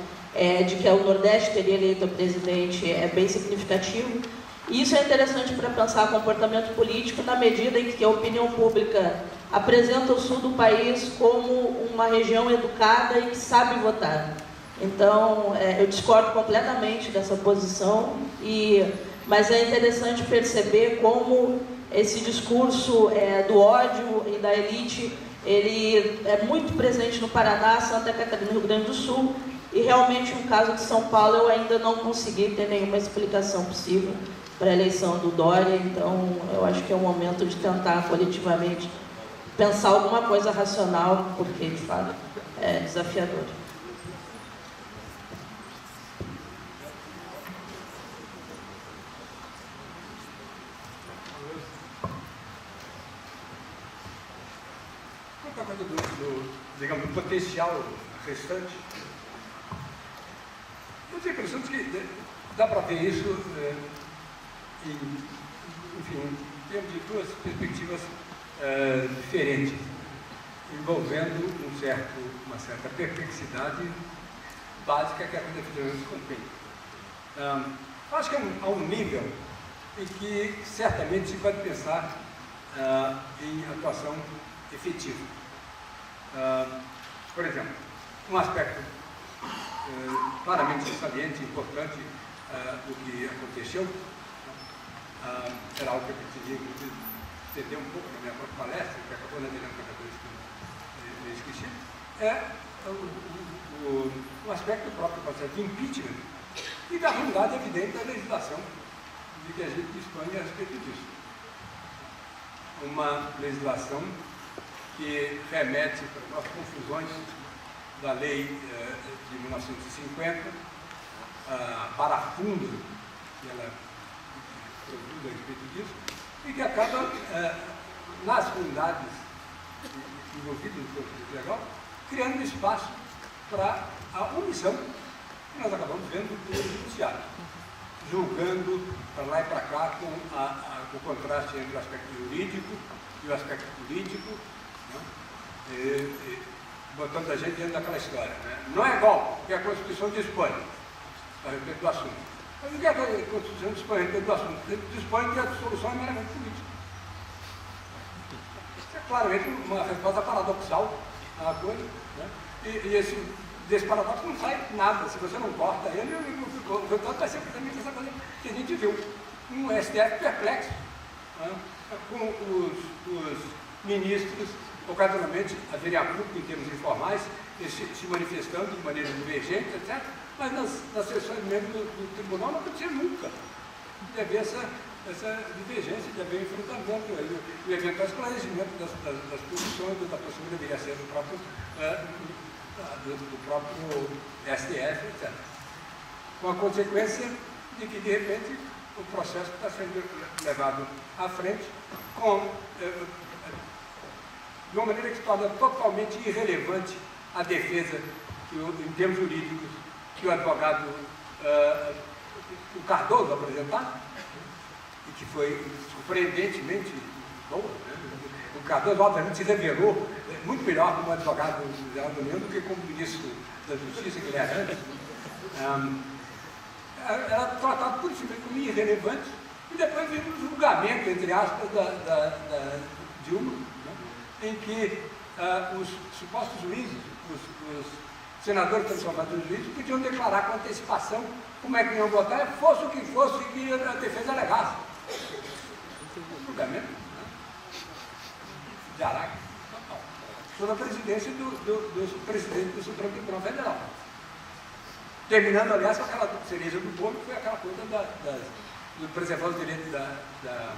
de que o Nordeste teria eleito a presidente é bem significativo. E isso é interessante para pensar comportamento político na medida em que a opinião pública apresenta o sul do país como uma região educada e que sabe votar. Então, eu discordo completamente dessa posição, mas é interessante perceber como esse discurso do ódio e da elite, ele é muito presente no Paraná, Santa Catarina e Rio Grande do Sul, e realmente no caso de São Paulo eu ainda não consegui ter nenhuma explicação possível para a eleição do Dória. Então eu acho que é o momento de tentar coletivamente pensar alguma coisa racional, porque de fato é desafiador. Quanto à coisa digamos, do potencial restante, eu tenho a impressão de que dá para ver isso em termos de 2 perspectivas diferentes, envolvendo uma certa perplexidade básica que a vida federalista contém. Acho que há um nível em que certamente se pode pensar em atuação efetiva. Por exemplo, um aspecto claramente saliente, importante do que aconteceu será algo que eu precisaria, inclusive, ceder um pouco na minha própria palestra, que acabou na direção que eu esqueci, é o aspecto próprio do processo de impeachment e da ruindade evidente da legislação de que a gente dispõe a respeito disso. Uma legislação que remete para as confusões da lei de 1950, parafundo que ela produz a respeito disso, e que acaba, nas comunidades envolvidas no processo legal, criando espaço para a omissão que nós acabamos vendo do judiciário, julgando para lá e para cá com o contraste entre o aspecto jurídico e o aspecto político, né? Botando a gente dentro daquela história. Né? Não é igual o que a Constituição dispõe a respeito do assunto. Mas o que a Constituição dispõe a respeito do assunto? Dispõe que a solução é meramente política. Isso é claramente uma resposta paradoxal à coisa. Né? E desse paradoxo não sai nada. Se você não corta ele, o resultado vai ser exatamente essa coisa que a gente viu. Um STF perplexo, né? Com os ministros, ocasionalmente, haveria público em termos informais, se manifestando de maneira divergente, etc. Mas nas sessões mesmo do tribunal não acontecia nunca de haver essa divergência, de haver enfrentamento, o eventual esclarecimento das posições, da posição que deveria ser do próprio STF, etc. Com a consequência de que, de repente, o processo está sendo levado à frente de uma maneira que torna totalmente irrelevante a defesa, em termos jurídicos, que o advogado, o Cardoso, apresentar, e que foi surpreendentemente bom. Né? O Cardoso, obviamente, se revelou muito melhor como advogado geral da União do que como ministro da Justiça, que ele era antes. Era tratado por simplesmente como irrelevante, e depois veio o julgamento, entre aspas, da Dilma, em que os supostos juízes, os senadores transformados em juízes, podiam declarar com antecipação como é que iam votar, fosse o que fosse que a defesa alegasse. O julgamento, né? De Araque, total. Sob a presidência do presidente do Supremo Tribunal Federal. Terminando, aliás, com aquela cereja do bolo, que foi aquela coisa do preservar os direitos da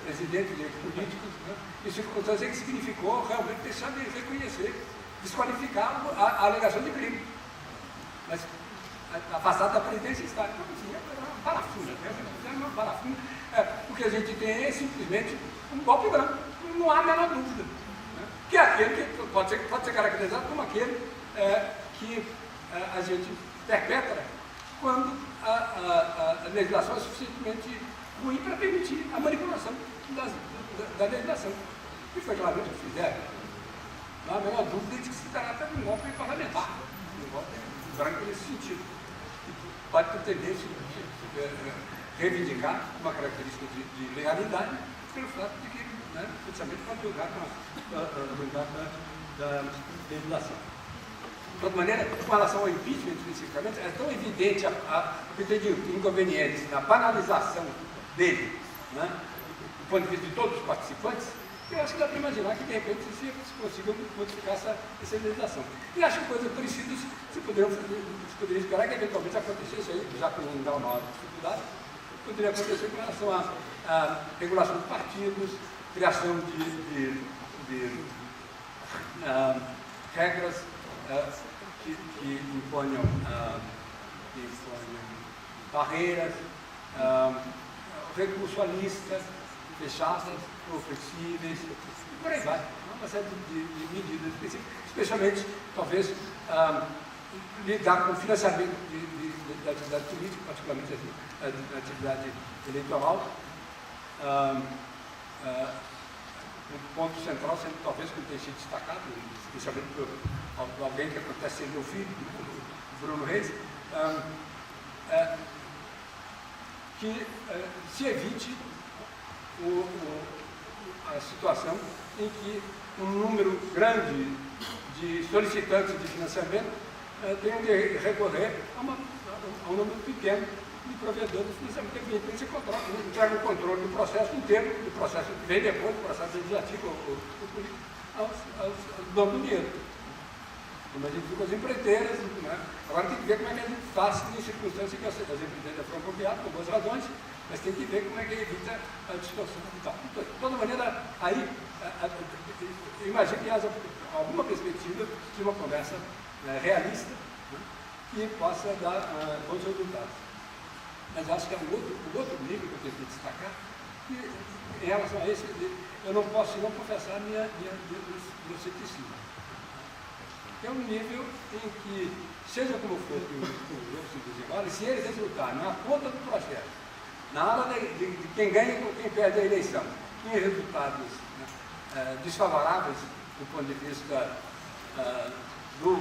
presidente, direitos políticos, né? E circunstância que significou realmente deixar de reconhecer, desqualificar a alegação de crime. Mas afastado da presidência está. Então, assim, é uma parafunda, né? É uma parafunda. O que a gente tem é simplesmente um golpe branco, não há a menor dúvida. Né? Que é aquele que pode ser caracterizado como aquele que a gente perpetra quando a legislação é suficientemente ruim para permitir a manipulação da legislação. E foi claramente o que fizeram. Não há a menor dúvida de que se trata de um golpe parlamentar, um golpe branco nesse sentido. E pode ter tendência de reivindicar uma característica de legalidade pelo fato de que, né, precisamente, pode julgar da legislação. De toda maneira, com relação ao impeachment especificamente, é tão evidente a inconveniência na banalização dele, né, do ponto de vista de todos os participantes, que eu acho que dá para imaginar que, de repente, se consiga modificar essa legislação. E acho que coisas parecidas se poderia esperar que, eventualmente, acontecesse aí, já com não dá uma maior dificuldade, poderia acontecer com relação à regulação de partidos, criação de regras que imponham barreiras, recurso a listas fechadas ou flexíveis, e por aí vai. Uma série de medidas específicas, especialmente, talvez, lidar com o financiamento da atividade política, particularmente da atividade eleitoral. Um ponto central, sendo talvez como tem sido destacado, especialmente por alguém que acontece ser meu filho, o Bruno Reis, que se evite a situação em que um número grande de solicitantes de financiamento tenham de recorrer a um número pequeno de provedor de financiamento definitivo. Por isso você entrega o controle do processo inteiro, do processo que vem depois, do processo legislativo, aos donos do dinheiro. Como a gente viu com as empreiteiras, né? Agora tem que ver como é que a gente faz em circunstâncias que as empreiteiras foram apropriadas, por boas razões, mas tem que ver como é que evita a distorção e tal. Então, de toda maneira, aí, eu imagino que haja alguma perspectiva de uma conversa realista, né, que possa dar bons resultados. Mas acho que é o outro nível que eu tenho que destacar, que em relação a esse, eu não posso não confessar meu ceticismo. É um nível em que, seja como for que o jogo se desenrola, se eles resultarem na ponta do processo, na hora de quem ganha e quem perde a eleição, em resultados, né, desfavoráveis do ponto de vista do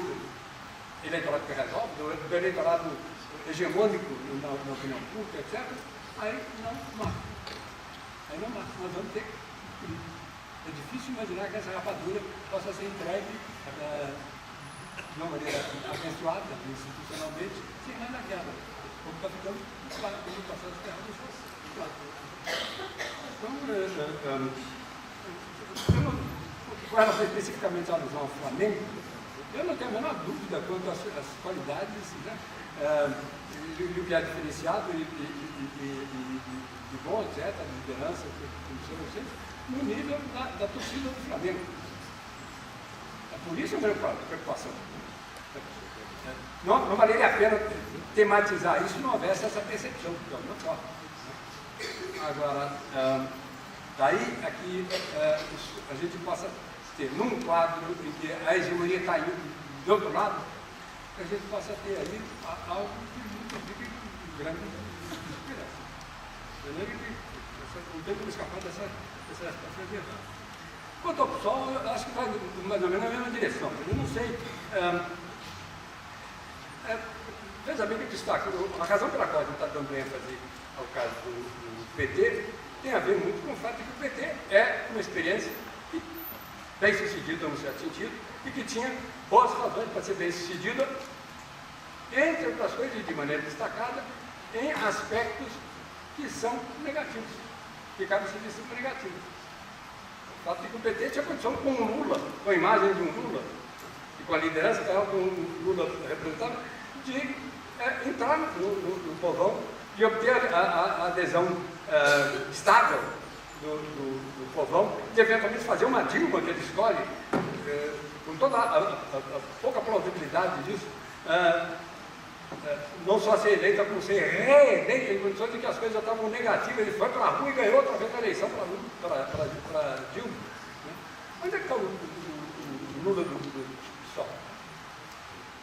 eleitorado que resolve, do eleitorado hegemônico na opinião pública, etc., aí não marca. Nós vamos ter que... É difícil imaginar que essa rapadura possa ser entregue de uma maneira abençoada, institucionalmente, sem mais naquela. Como está ficando claro, como o processo de Então, com relação especificamente à alusão ao Flamengo, eu não tenho a menor dúvida quanto às qualidades, né, e o que é diferenciado e bom, etc., de liderança, no nível da torcida do Flamengo. Por isso é a minha preocupação. Não valeria a pena tematizar isso se não houvesse essa percepção, de alguma forma. Agora, daí aqui a gente possa ter, num quadro em que a hegemonia está indo do outro lado, que a gente possa ter aí algo que fique grande esperança. Não tem como escapar dessa verdade. Quanto ao PSOL, eu acho que vai mais ou menos na mesma direção. Eu não sei. Veja bem que eu destaco, a razão pela qual a gente está dando ênfase ao caso do PT tem a ver muito com o fato de que o PT é uma experiência bem sucedida, num certo sentido, e que tinha boas razões para ser bem sucedida, entre outras coisas, de maneira destacada, em aspectos que são negativos, que acabam se sendo negativos. O fato de que o PT tinha condição com o Lula, com a imagem de um Lula, e com a liderança que o Lula representava, de entrar no povão, de obter a adesão estável do povão, de eventualmente fazer uma Dilma que ele escolhe, com toda a pouca plausibilidade disso, não só ser eleita, como ser reeleita em condições de que as coisas já estavam negativas. Ele foi para a rua e ganhou outra vez a eleição para Dilma. Né? Onde é que está o Lula do PSOL?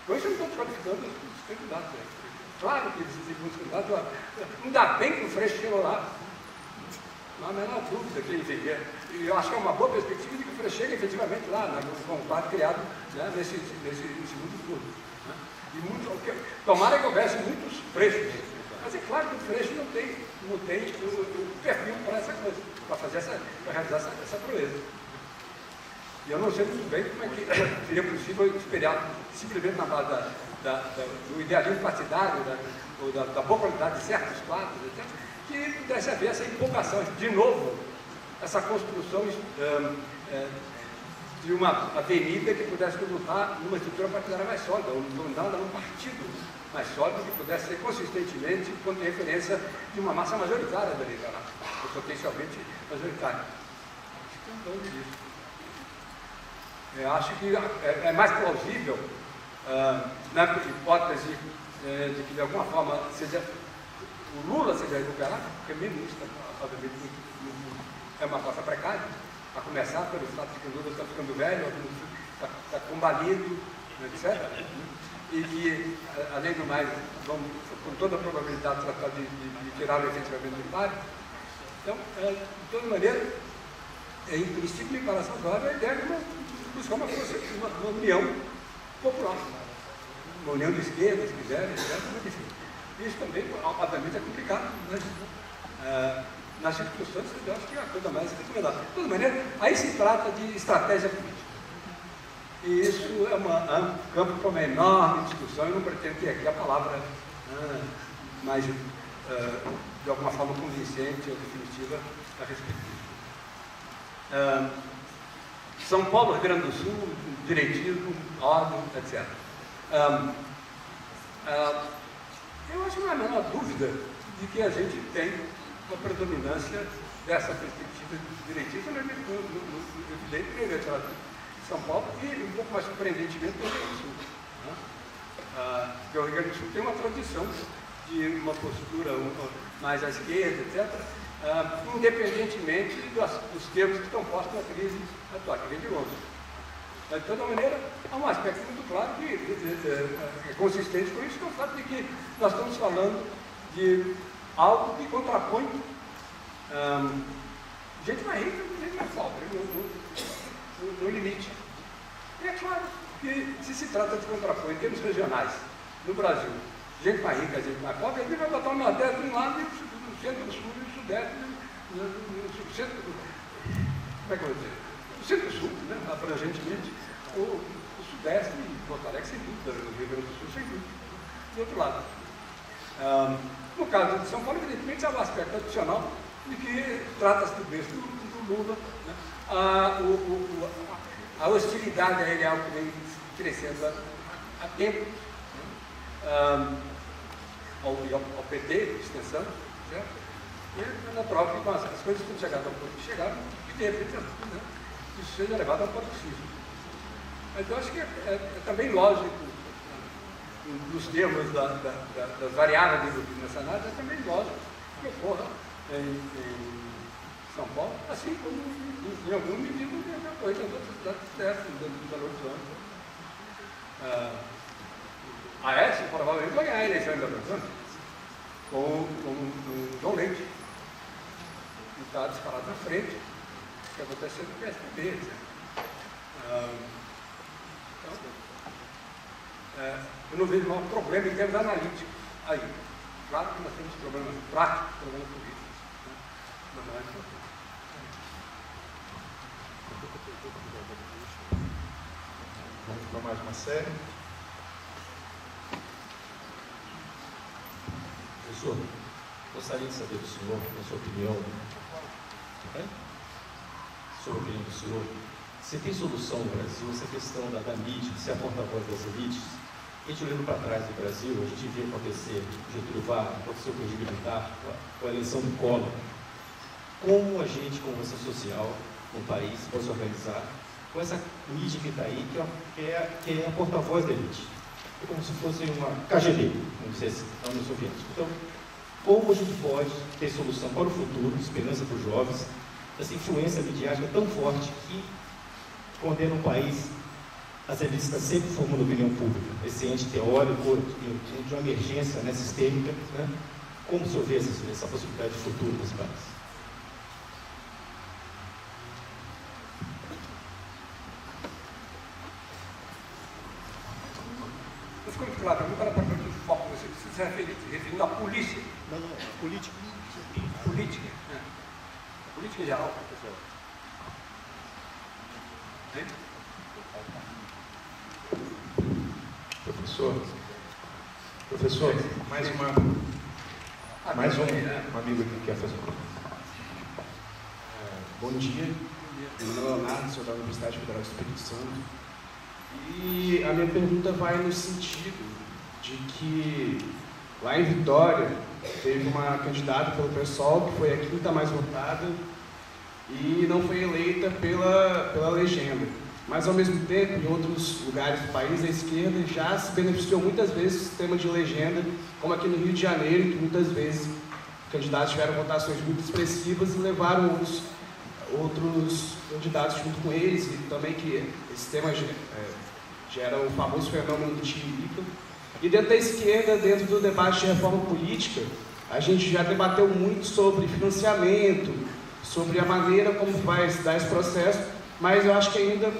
Com isso eu não estou desqualificando os candidatos. Claro que existem muitos candidatos. Ainda bem que o Freixo chegou lá. Não há a menor dúvida que ele viria. E eu acho que é uma boa perspectiva de que o Freixo chegue efetivamente lá, com o quadro criado, né, nesse segundo turno. Né? E tomara que houvesse muitos Freixos. Mas é claro que o Freixo não tem o perfil para essa coisa, para realizar essa proeza. E eu não sei muito bem como é que seria possível esperar, simplesmente na base do idealismo partidário, ou da popularidade de certos quadros, etc., que pudesse haver essa empolgação, de novo, essa construção de uma avenida que pudesse resultar numa estrutura partidária mais sólida, ou num partido mais sólido, que pudesse ser consistentemente com referência de uma massa majoritária da eleitorado, ou potencialmente majoritária. Acho que tem um dono disso. Eu acho que é mais plausível, na hipótese de que, de alguma forma, o Lula seja recuperado, porque mesmo isso, obviamente, é uma classe precária, a começar pelo fato de que o Lula está ficando velho, está combalido, etc. E, além do mais, vão, com toda a probabilidade, tratar de tirá-lo efetivamente do páreo. Então, de toda maneira, em princípio, me parece agora a ideia de buscar uma união popular, uma união de esquerda, se quiserem, etc. Mas, enfim, isso também, obviamente, é complicado, mas nas circunstâncias, eu acho que é a coisa mais recomendada. De toda maneira, aí se trata de estratégia política. E isso é um campo para uma enorme discussão, eu não pretendo ter aqui a palavra mais de alguma forma convincente ou definitiva a respeito disso. São Paulo, Rio Grande do Sul, direitismo, ordem, etc. Eu acho que não há a menor dúvida de que a gente tem uma predominância dessa perspectiva direitista no evidente no eleitorado de São Paulo e, um pouco mais surpreendentemente, no Rio Grande do Sul. Porque o Rio Grande do Sul tem uma tradição de uma postura mais à esquerda, etc., independentemente dos termos que estão postos na crise atual, que vem de longe. Mas, de toda maneira, há um aspecto muito claro que é consistente com isso, que é o fato de que nós estamos falando de algo que contrapõe gente mais rica e gente mais pobre, no limite. E é claro que, se trata de contrapor em termos regionais, no Brasil, gente mais rica, gente mais pobre, a gente vai botar o Nordeste de um lado e o Centro-Sul e o Sudeste, no centro do... Como é que eu vou dizer? O Centro-Sul, né, abrangentemente, o Sudeste e Porto Alegre, sem dúvida, o Rio Grande do Sul, sem dúvida. Do outro lado. No caso de São Paulo, evidentemente, há um aspecto adicional de que trata-se do berço do Lula, né? A hostilidade a ele é algo que vem crescendo há tempo, ao PT, extensão, certo? E é natural que com as coisas que chegaram ao ponto que chegaram, que de repente isso seja levado ao paroxismo. Mas eu acho que é também lógico, nos termos das variáveis nessa análise, é também lógico que ocorra em São Paulo, assim como em algum medida já foi nas outras cidades dessas, dentro do Belo Horizonte. A Aécio provavelmente vai ganhar a eleição em Belo Horizonte com o João Leite, que está disparado na frente, que aconteceu no PSDB, etc. Eu não vejo maior problema em termos analíticos aí. Claro que nós temos problemas práticos, problemas políticos, né? Mas não é importante. Vamos para mais uma série. Professor, gostaria de saber do senhor, na sua opinião, sobre a opinião do senhor, se tem solução no Brasil essa questão da mídia, de ser a porta-voz das elites. A gente olhando para trás do Brasil, a gente vê acontecer Getúlio Vargas, aconteceu com o regime militar, com a eleição do Collor. Como a gente, como ação social no país, pode se organizar com essa mídia que está aí, que é a porta-voz da elite? É como se fosse uma KGB, vamos dizer assim, na União Soviética. Então, como a gente pode ter solução para o futuro, esperança para os jovens, essa influência midiática tão forte que condena o país, as elites estão sempre formando opinião pública, esse ente teórico de uma emergência, né, sistêmica, né? Como o senhor vê essa possibilidade de futuro desse país? Não ficou muito claro, para mim, para o foco, você se referindo à polícia. Não, política. Política, né? Política em geral, pessoal. Hein? Professor, mais um amigo aqui que quer fazer uma pergunta. Bom dia, meu nome é Leonardo, sou da Universidade Federal do Espírito Santo. E a minha pergunta vai no sentido de que lá em Vitória teve uma candidata pelo PSOL que foi a quinta mais votada e não foi eleita pela legenda. Mas, ao mesmo tempo, em outros lugares do país, a esquerda já se beneficiou muitas vezes do sistema de legenda, como aqui no Rio de Janeiro, que muitas vezes candidatos tiveram votações muito expressivas e levaram outros candidatos junto com eles, e também que esse sistema gera o famoso fenômeno do tiro-lica. E dentro da esquerda, dentro do debate de reforma política, a gente já debateu muito sobre financiamento, sobre a maneira como vai se dar esse processo, mas eu acho que ainda,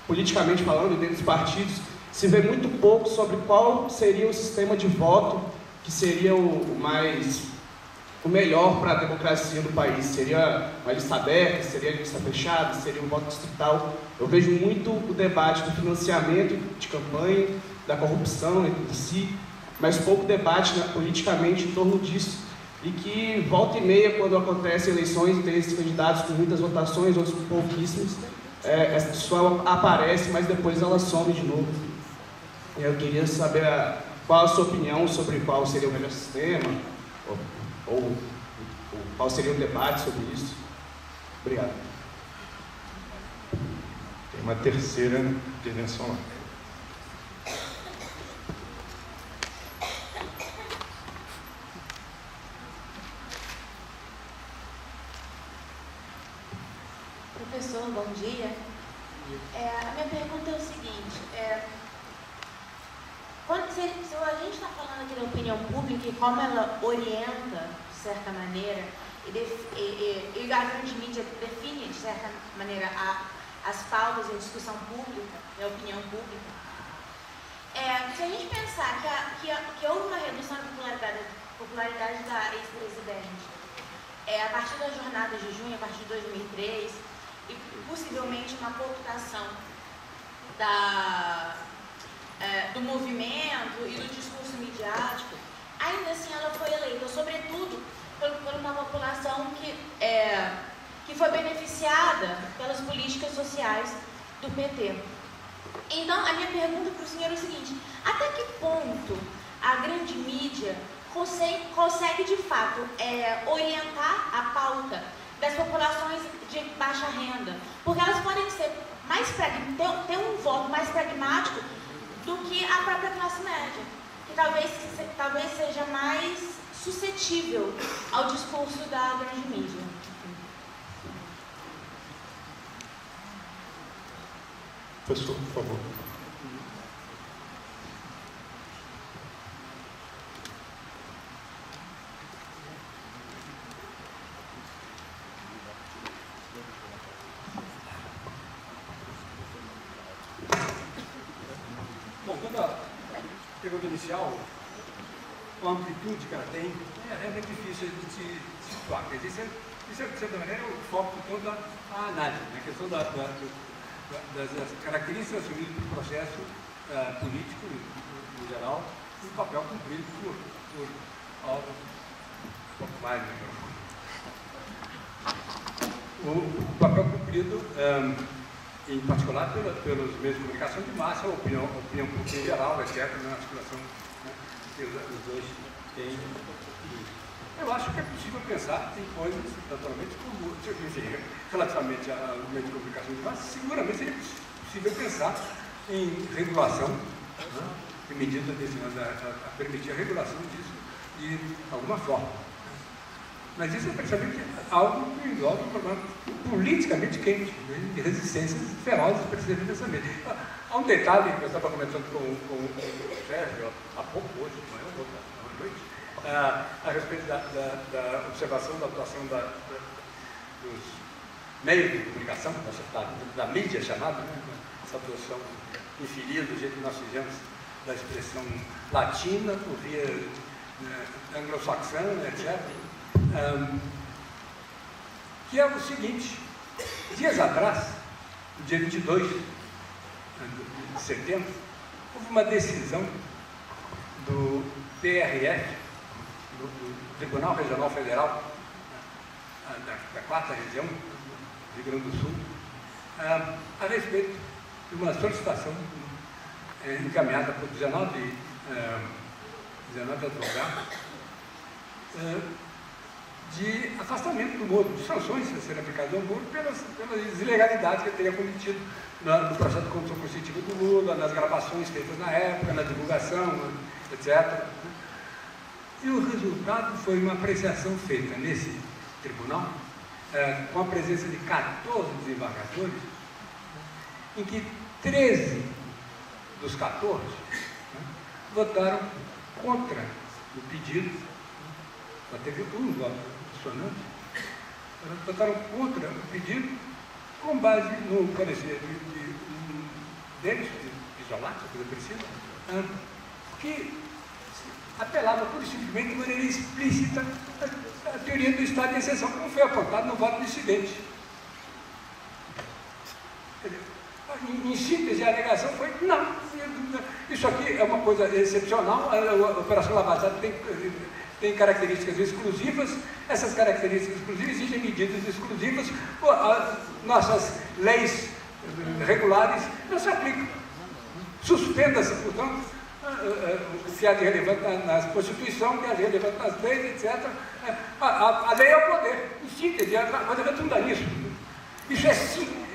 politicamente falando, dentro dos partidos, se vê muito pouco sobre qual seria o sistema de voto que seria o melhor para a democracia do país. Seria uma lista aberta, seria lista fechada, seria um voto distrital. Eu vejo muito o debate do financiamento de campanha, da corrupção em si, mas pouco debate politicamente em torno disso. e que volta e meia, quando acontecem eleições, tem esses candidatos com muitas votações, outros com pouquíssimas, essa pessoa aparece, mas depois ela some de novo. Eu queria saber qual a sua opinião sobre qual seria o melhor sistema, ou qual seria o debate sobre isso. Obrigado. Tem uma terceira intervenção lá. Professor, bom dia. A minha pergunta é o seguinte, se a gente está falando aqui da opinião pública e como ela orienta, de certa maneira, e a grande mídia define, de certa maneira, as pautas e a discussão pública, a opinião pública, se a gente pensar que houve uma redução da popularidade da ex-presidente a partir das jornadas de junho, a partir de 2003, e possivelmente uma cooptação do movimento e do discurso midiático, ainda assim ela foi eleita, sobretudo por uma população que foi beneficiada pelas políticas sociais do PT. Então, a minha pergunta para o senhor é o seguinte: até que ponto a grande mídia consegue de fato orientar a pauta das populações de baixa renda? Porque elas podem ser ter um voto mais pragmático do que a própria classe média, que talvez seja mais suscetível ao discurso da grande mídia. Professor, por favor. Bom, toda a pergunta inicial, a amplitude que ela tem, é realmente difícil de se situar. Isso é, de certa maneira, o foco de toda a análise, a questão das características assumidas pelo processo político, em geral, e o papel cumprido por o papel cumprido, em particular, pelos meios de comunicação de massa, a opinião pública em geral, etc., na articulação, né, que os dois têm. Eu acho que é possível pensar em coisas, naturalmente, como, enfim, relativamente ao meio de comunicação de massa, seguramente seria possível pensar em regulação, né, em medida destinada a permitir a regulação disso de alguma forma. Mas isso é precisamente algo que envolve um problema politicamente quente, né, de resistências ferozes para esse pensamento. Há um detalhe que eu estava comentando com o Sérgio há pouco, hoje, de manhã, à noite, a respeito da observação da atuação dos meios de comunicação, da mídia chamada, né, essa atuação inferida do jeito que nós fizemos da expressão latina por via anglo-saxã, etc., que é o seguinte: dias atrás, no dia 22 de setembro, houve uma decisão do TRF, do Tribunal Regional Federal, da 4ª Região do Rio Grande do Sul, a respeito de uma solicitação encaminhada por 19 advogados de afastamento do Moro, de sanções a serem aplicadas ao Moro pelas ilegalidades que ele teria cometido no processo de condução constitutiva do Lula, nas gravações feitas na época, na divulgação, etc. E o resultado foi uma apreciação feita nesse tribunal, com a presença de 14 desembargadores, em que 13 dos 14 votaram contra o pedido. Só teve um voto dissonante. Votaram contra o pedido com base no parecer deles, de Isolati, coisa precisa, que apelava pura e simplesmente de maneira explícita a teoria do estado de exceção, como foi apontado no voto dissidente. Em síntese, a alegação foi: não, isso aqui é uma coisa excepcional, a Operação Lava Jato têm características exclusivas, essas características exclusivas exigem medidas exclusivas, nossas leis regulares não se aplicam. Suspenda-se, portanto, o que há de relevante na Constituição, o que há de relevante nas leis, etc. A lei é o poder, em síntese, mas redunda nisso. Isso é sim,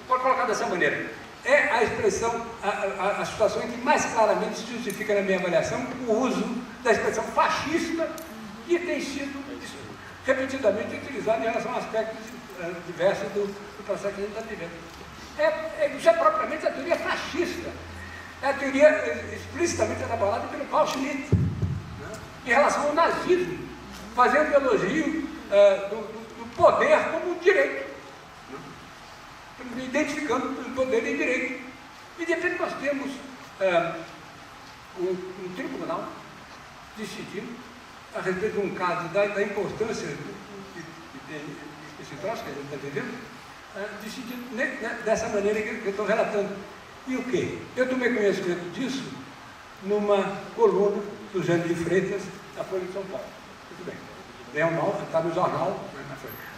pode colocar dessa maneira, é a expressão, a situação em que mais claramente se justifica na minha avaliação o uso da expressão fascista que tem sido repetidamente utilizado em relação a aspectos diversos do processo que a gente está vivendo. Isso é propriamente a teoria fascista. É a teoria explicitamente elaborada pelo Carl Schmitt, né, em relação ao nazismo, fazendo elogio do poder como direito, né, identificando o poder em direito. E de repente nós temos um tribunal decidindo a respeito de um caso da importância desse troço que a gente está vivendo, decidindo dessa maneira que eu estou relatando. E o quê? Eu tomei conhecimento disso numa coluna do Jânio de Freitas, da Folha de São Paulo. Tudo bem. Bem ou mal, está no jornal,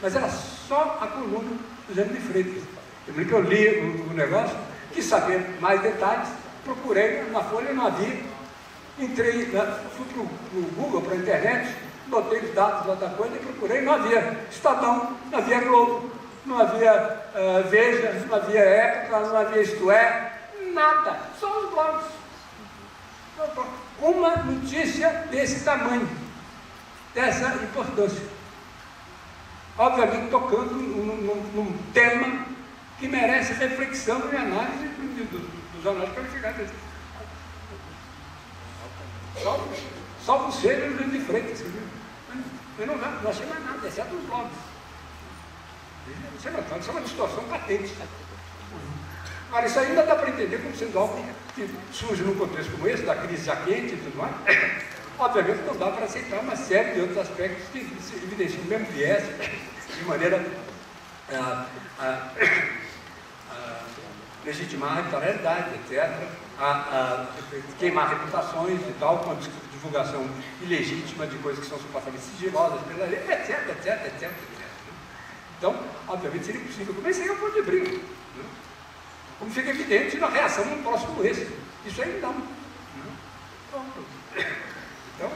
mas era só a coluna do Jânio de Freitas. Eu li o negócio, quis saber mais detalhes, procurei na Folha, não havia, entrei, fui para o Google, para a internet, botei os dados lá da coisa e procurei, não havia Estadão, não havia Globo, não havia Veja, não havia Época, não havia Isto É, nada, só os blogs. Uma notícia desse tamanho, dessa importância. Obviamente tocando num tema que merece reflexão e análise dos jornais qualificados. Salvo ser o Jânio de Freitas. Eu não achei mais nada, exceto os blogs. Isso é uma distorção patente. Agora, isso ainda dá para entender como sendo algo que surge num contexto como esse, da crise já quente e tudo mais. Obviamente não dá para aceitar uma série de outros aspectos que se evidenciam o mesmo viés, de maneira a legitimar a arbitrariedade, etc., a queimar reputações e tal, com a divulgação ilegítima de coisas que são supostamente sigilosas pela lei, etc. Então, obviamente, seria possível. Mas isso aí é um ponto de briga. Né? Como fica evidente na reação num próximo como esse. Isso aí não. Então,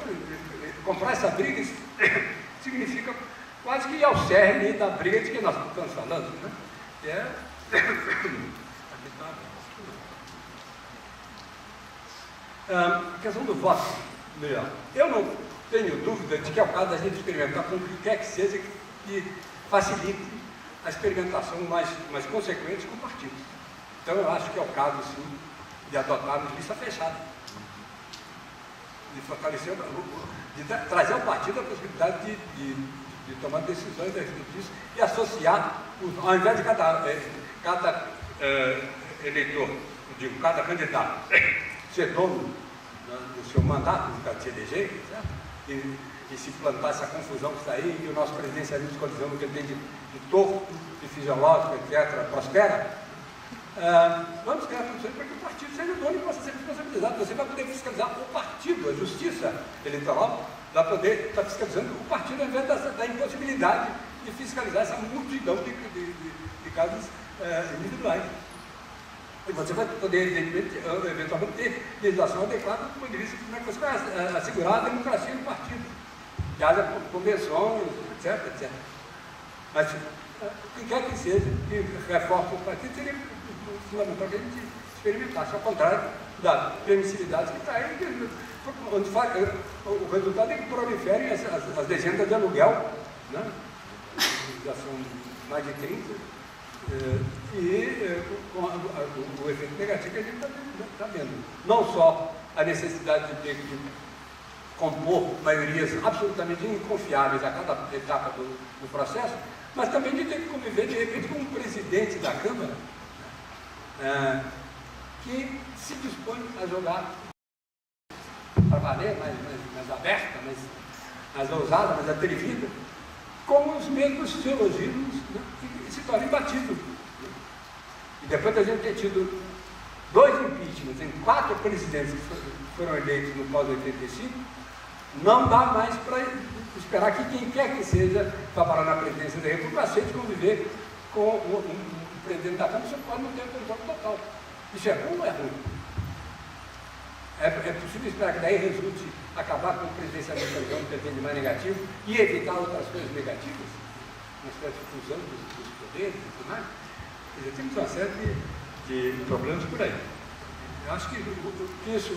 comprar essa briga significa quase que ir ao cerne da briga de que nós estamos falando. Né? Que é... a questão do voto. Eu não tenho dúvida de que é o caso da gente experimentar com o que quer que seja que facilite a experimentação mais consequente com partidos. Então eu acho que é o caso, sim, de adotarmos lista fechada. De fortalecer, de trazer ao partido a possibilidade de tomar decisões a respeito disso e associar, ao invés de cada eleitor, digo, cada candidato ser dono do seu mandato, no caso de se eleger, certo? E se plantar essa confusão que está aí, e o nosso presidencialismo escolhendo o que ele tem de torto, de fisiológico, etc., prospera, vamos criar condições para que o partido seja dono e possa ser responsabilizado. Você vai poder fiscalizar o partido, a justiça eleitoral vai poder estar fiscalizando o partido, ao invés da impossibilidade de fiscalizar essa multidão de casos individuais. E você vai poder, eventualmente, ter legislação adequada do ponto de vista de como é que você vai assegurar a democracia no partido. Que haja convenções, etc. Mas, o que quer que seja, que reforce o partido, seria fundamental que a gente experimentasse, ao contrário da permissividade que está aí, onde o resultado é que proliferem as legendas de aluguel, né? Já são mais de 30. Com o efeito negativo que a gente está vendo. Não só a necessidade de ter que compor maiorias absolutamente inconfiáveis a cada etapa do processo, mas também de ter que conviver, de repente, com um presidente da Câmara que se dispõe a jogar para valer, mais aberta, mais ousada, mais atrevida, com os mesmos teologismos, né, que se torna imbatido. E depois de a gente ter tido 2 impeachments em 4 presidentes que foram eleitos no pós-85, Não dá mais para esperar que quem quer que seja para parar na presidência da República aceite conviver com um presidente da Câmara, você pode não ter controle total. Isso é bom ou é ruim? É possível esperar que daí resulte acabar com o presidencialismo da União, que pretende mais negativo, e evitar outras coisas negativas, uma espécie de fusão dos poderes e tudo mais? Quer dizer, temos uma série de problemas por aí. Eu acho que o que isso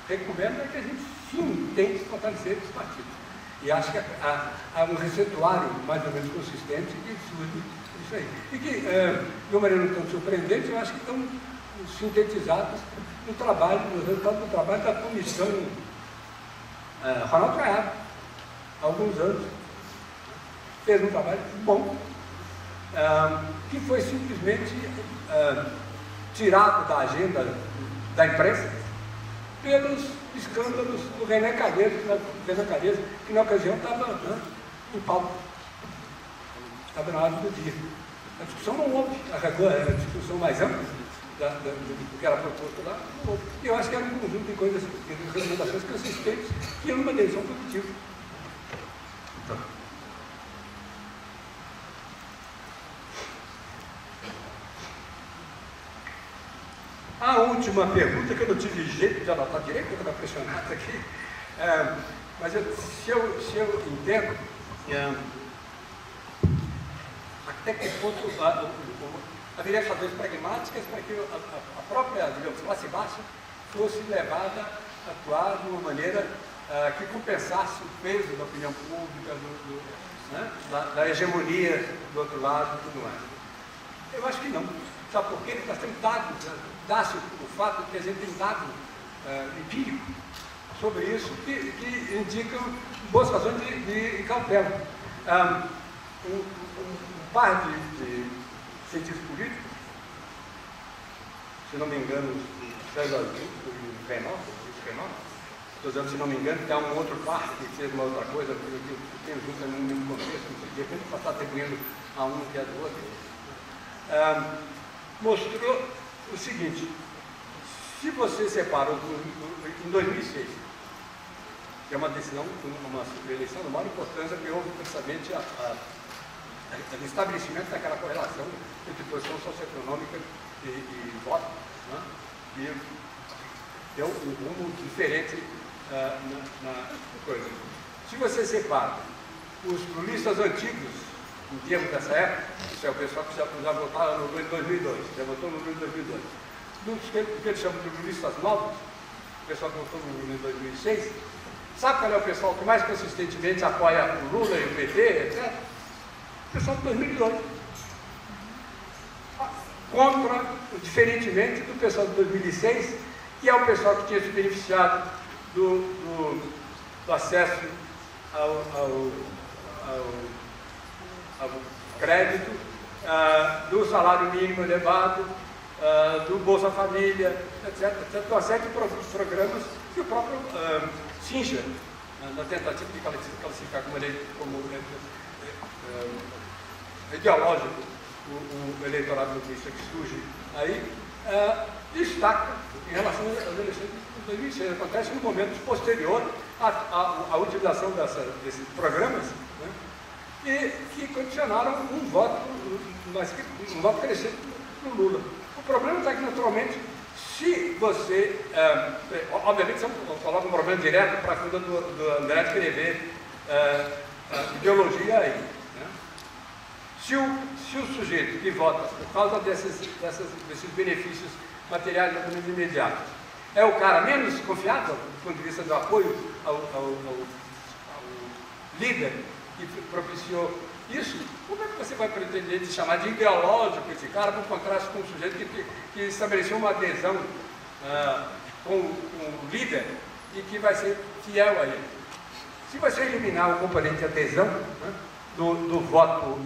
recomenda é que a gente sim tente fortalecer os partidos. E acho que há um receituário mais ou menos consistente que surge isso aí. E que, de uma maneira não tão surpreendente, eu acho que estão sintetizados no trabalho, no resultado do trabalho da comissão Ronaldo Caiado, há alguns anos. Fez um trabalho bom, que foi simplesmente tirado da agenda da imprensa pelos escândalos do René Calheiros, que na ocasião estava em pauta, estava na ordem do dia. A discussão não houve, a discussão mais ampla do que era proposto lá, não houve. E eu acho que era um conjunto de coisas, de recomendações consistentes que iam numa direção positiva. A última pergunta, que eu não tive jeito de anotar direito, eu estava pressionado aqui, mas se eu entendo, até que ponto haveria razões pragmáticas para que a própria, digamos, classe baixa fosse levada a atuar de uma maneira que compensasse o peso da opinião pública, da hegemonia do outro lado e tudo mais. Eu acho que não. Sabe por quê? Nós temos dados, dá-se o fato de que a gente tem dado empírico sobre isso que indicam boas razões de cautela. Um par de cientistas políticos, se não me engano, o César Azul e o Renault, estou dizendo, se não me engano, que há um outro par que fez uma outra coisa, que tem junto no mesmo contexto, de repente passar atribuindo a um que é do outro. Mostrou o seguinte: se você separa em 2006, que é uma decisão, uma eleição de maior importância, que houve precisamente o estabelecimento daquela correlação entre posição socioeconômica e voto, né? E deu um rumo diferente na coisa. Se você separa os lulistas antigos, em termos dessa época, isso é o pessoal que já votaram no Lula em 2002, já votou no Lula em 2002. O que eles chamam de lulistas novos, o pessoal que votou no Lula em 2006, sabe qual é o pessoal que mais consistentemente apoia o Lula e o PT, etc.? O pessoal de 2002. Diferentemente do pessoal de 2006, que é o pessoal que tinha se beneficiado do acesso ao crédito, do salário mínimo elevado, do Bolsa Família, etc. Uma série de programas que o próprio Singer, na tentativa de classificar como ideológico o eleitorado lulistas que surge aí, destaca em relação às eleições de 2006. Acontece no momento posterior à utilização desses programas, né, e que condicionaram um voto crescente no Lula. O problema está que, naturalmente, se você, obviamente, você coloca um problema direto para a funda do André escrever ideologia aí. Né? Se o sujeito que vota por causa desses benefícios materiais imediatos é o cara menos confiável do ponto de vista do apoio ao líder que propiciou isso, como é que você vai pretender de chamar de ideológico esse cara por contraste com um sujeito que estabeleceu uma adesão com o líder e que vai ser fiel a ele? Se você eliminar o componente de adesão, né, do voto,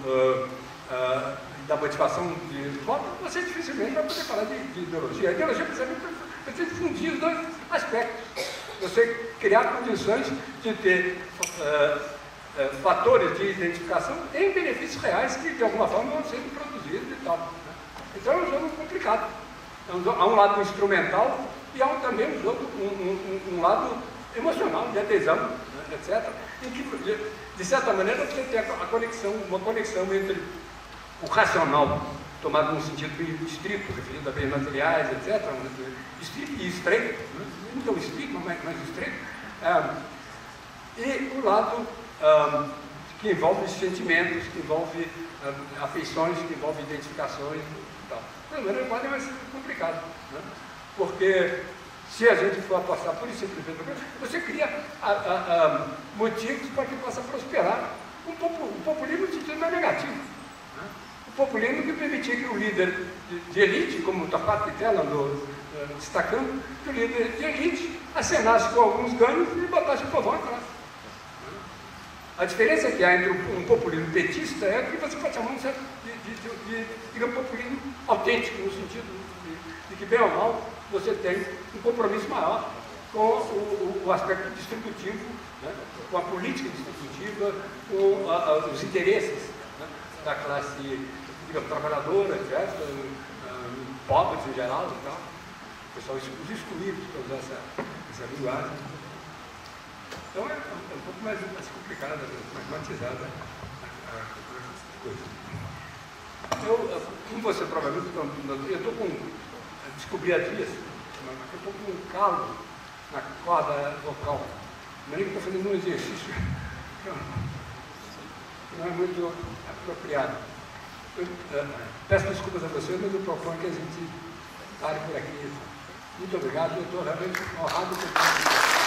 da motivação de voto, você dificilmente vai poder falar de ideologia. A ideologia precisa fundir os dois aspectos. Você criar condições de ter fatores de identificação em benefícios reais que de alguma forma vão sendo produzidos e tal. Né? Então é um jogo complicado. Há um lado instrumental e há também um lado emocional, de adesão, né, etc. E que, de certa maneira, você tem uma conexão entre o racional, tomado num sentido estrito, referido a bens materiais, etc., estrito e estreito, né? Não tão estrito, mas estreito, e o lado que envolve sentimentos, que envolve afeições, que envolve identificações e tal. De maneira pode ser mais complicado, né? Porque se a gente for apostar por isso, você cria motivos para que possa prosperar o populismo no sentido mais negativo. Né? O populismo que permitia que o líder de elite, como o Torquato Ditella andou destacando, que o líder de elite acenasse com alguns ganhos e botasse o povão atrás. A diferença que há entre um populismo petista é que você pode chamar de populismo autêntico, no sentido de que, bem ou mal, você tem um compromisso maior com o aspecto distributivo, né? Com a política distributiva, com os interesses, né? Da classe, digamos, trabalhadora, etc., pobres em geral e tal. O pessoal, os excluídos, para usar essa linguagem. Então é um pouco mais complicada, mais matizada a coisa. Como você provavelmente, eu estou com, descobri há dias, eu estou com um calo na corda vocal. Não é que estou fazendo um exercício não é muito apropriado. Eu peço desculpas a vocês, mas eu proponho que a gente pare por aqui. Muito obrigado, eu estou realmente honrado por tudo.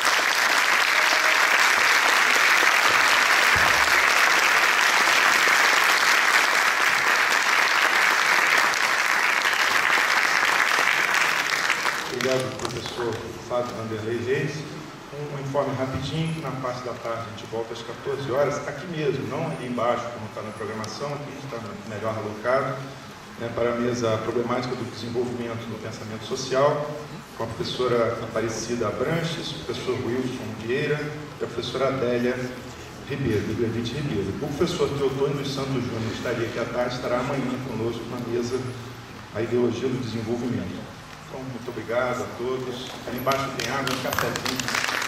Obrigado, professor Fábio Vanderlei Reis. Um informe rapidinho, que na parte da tarde a gente volta às 14 horas, aqui mesmo, não ali embaixo, como está na programação, aqui a gente está melhor alocado, né, para a mesa problemática do desenvolvimento do pensamento social, com a professora Aparecida Abranches, o professor Wilson Vieira e a professora Adélia Ribeiro, Ribeiro. O professor Teotônio dos Santos Júnior estaria aqui à tarde, estará amanhã conosco na mesa A Ideologia do Desenvolvimento. Então, muito obrigado a todos. Ali embaixo tem água, um cafezinho.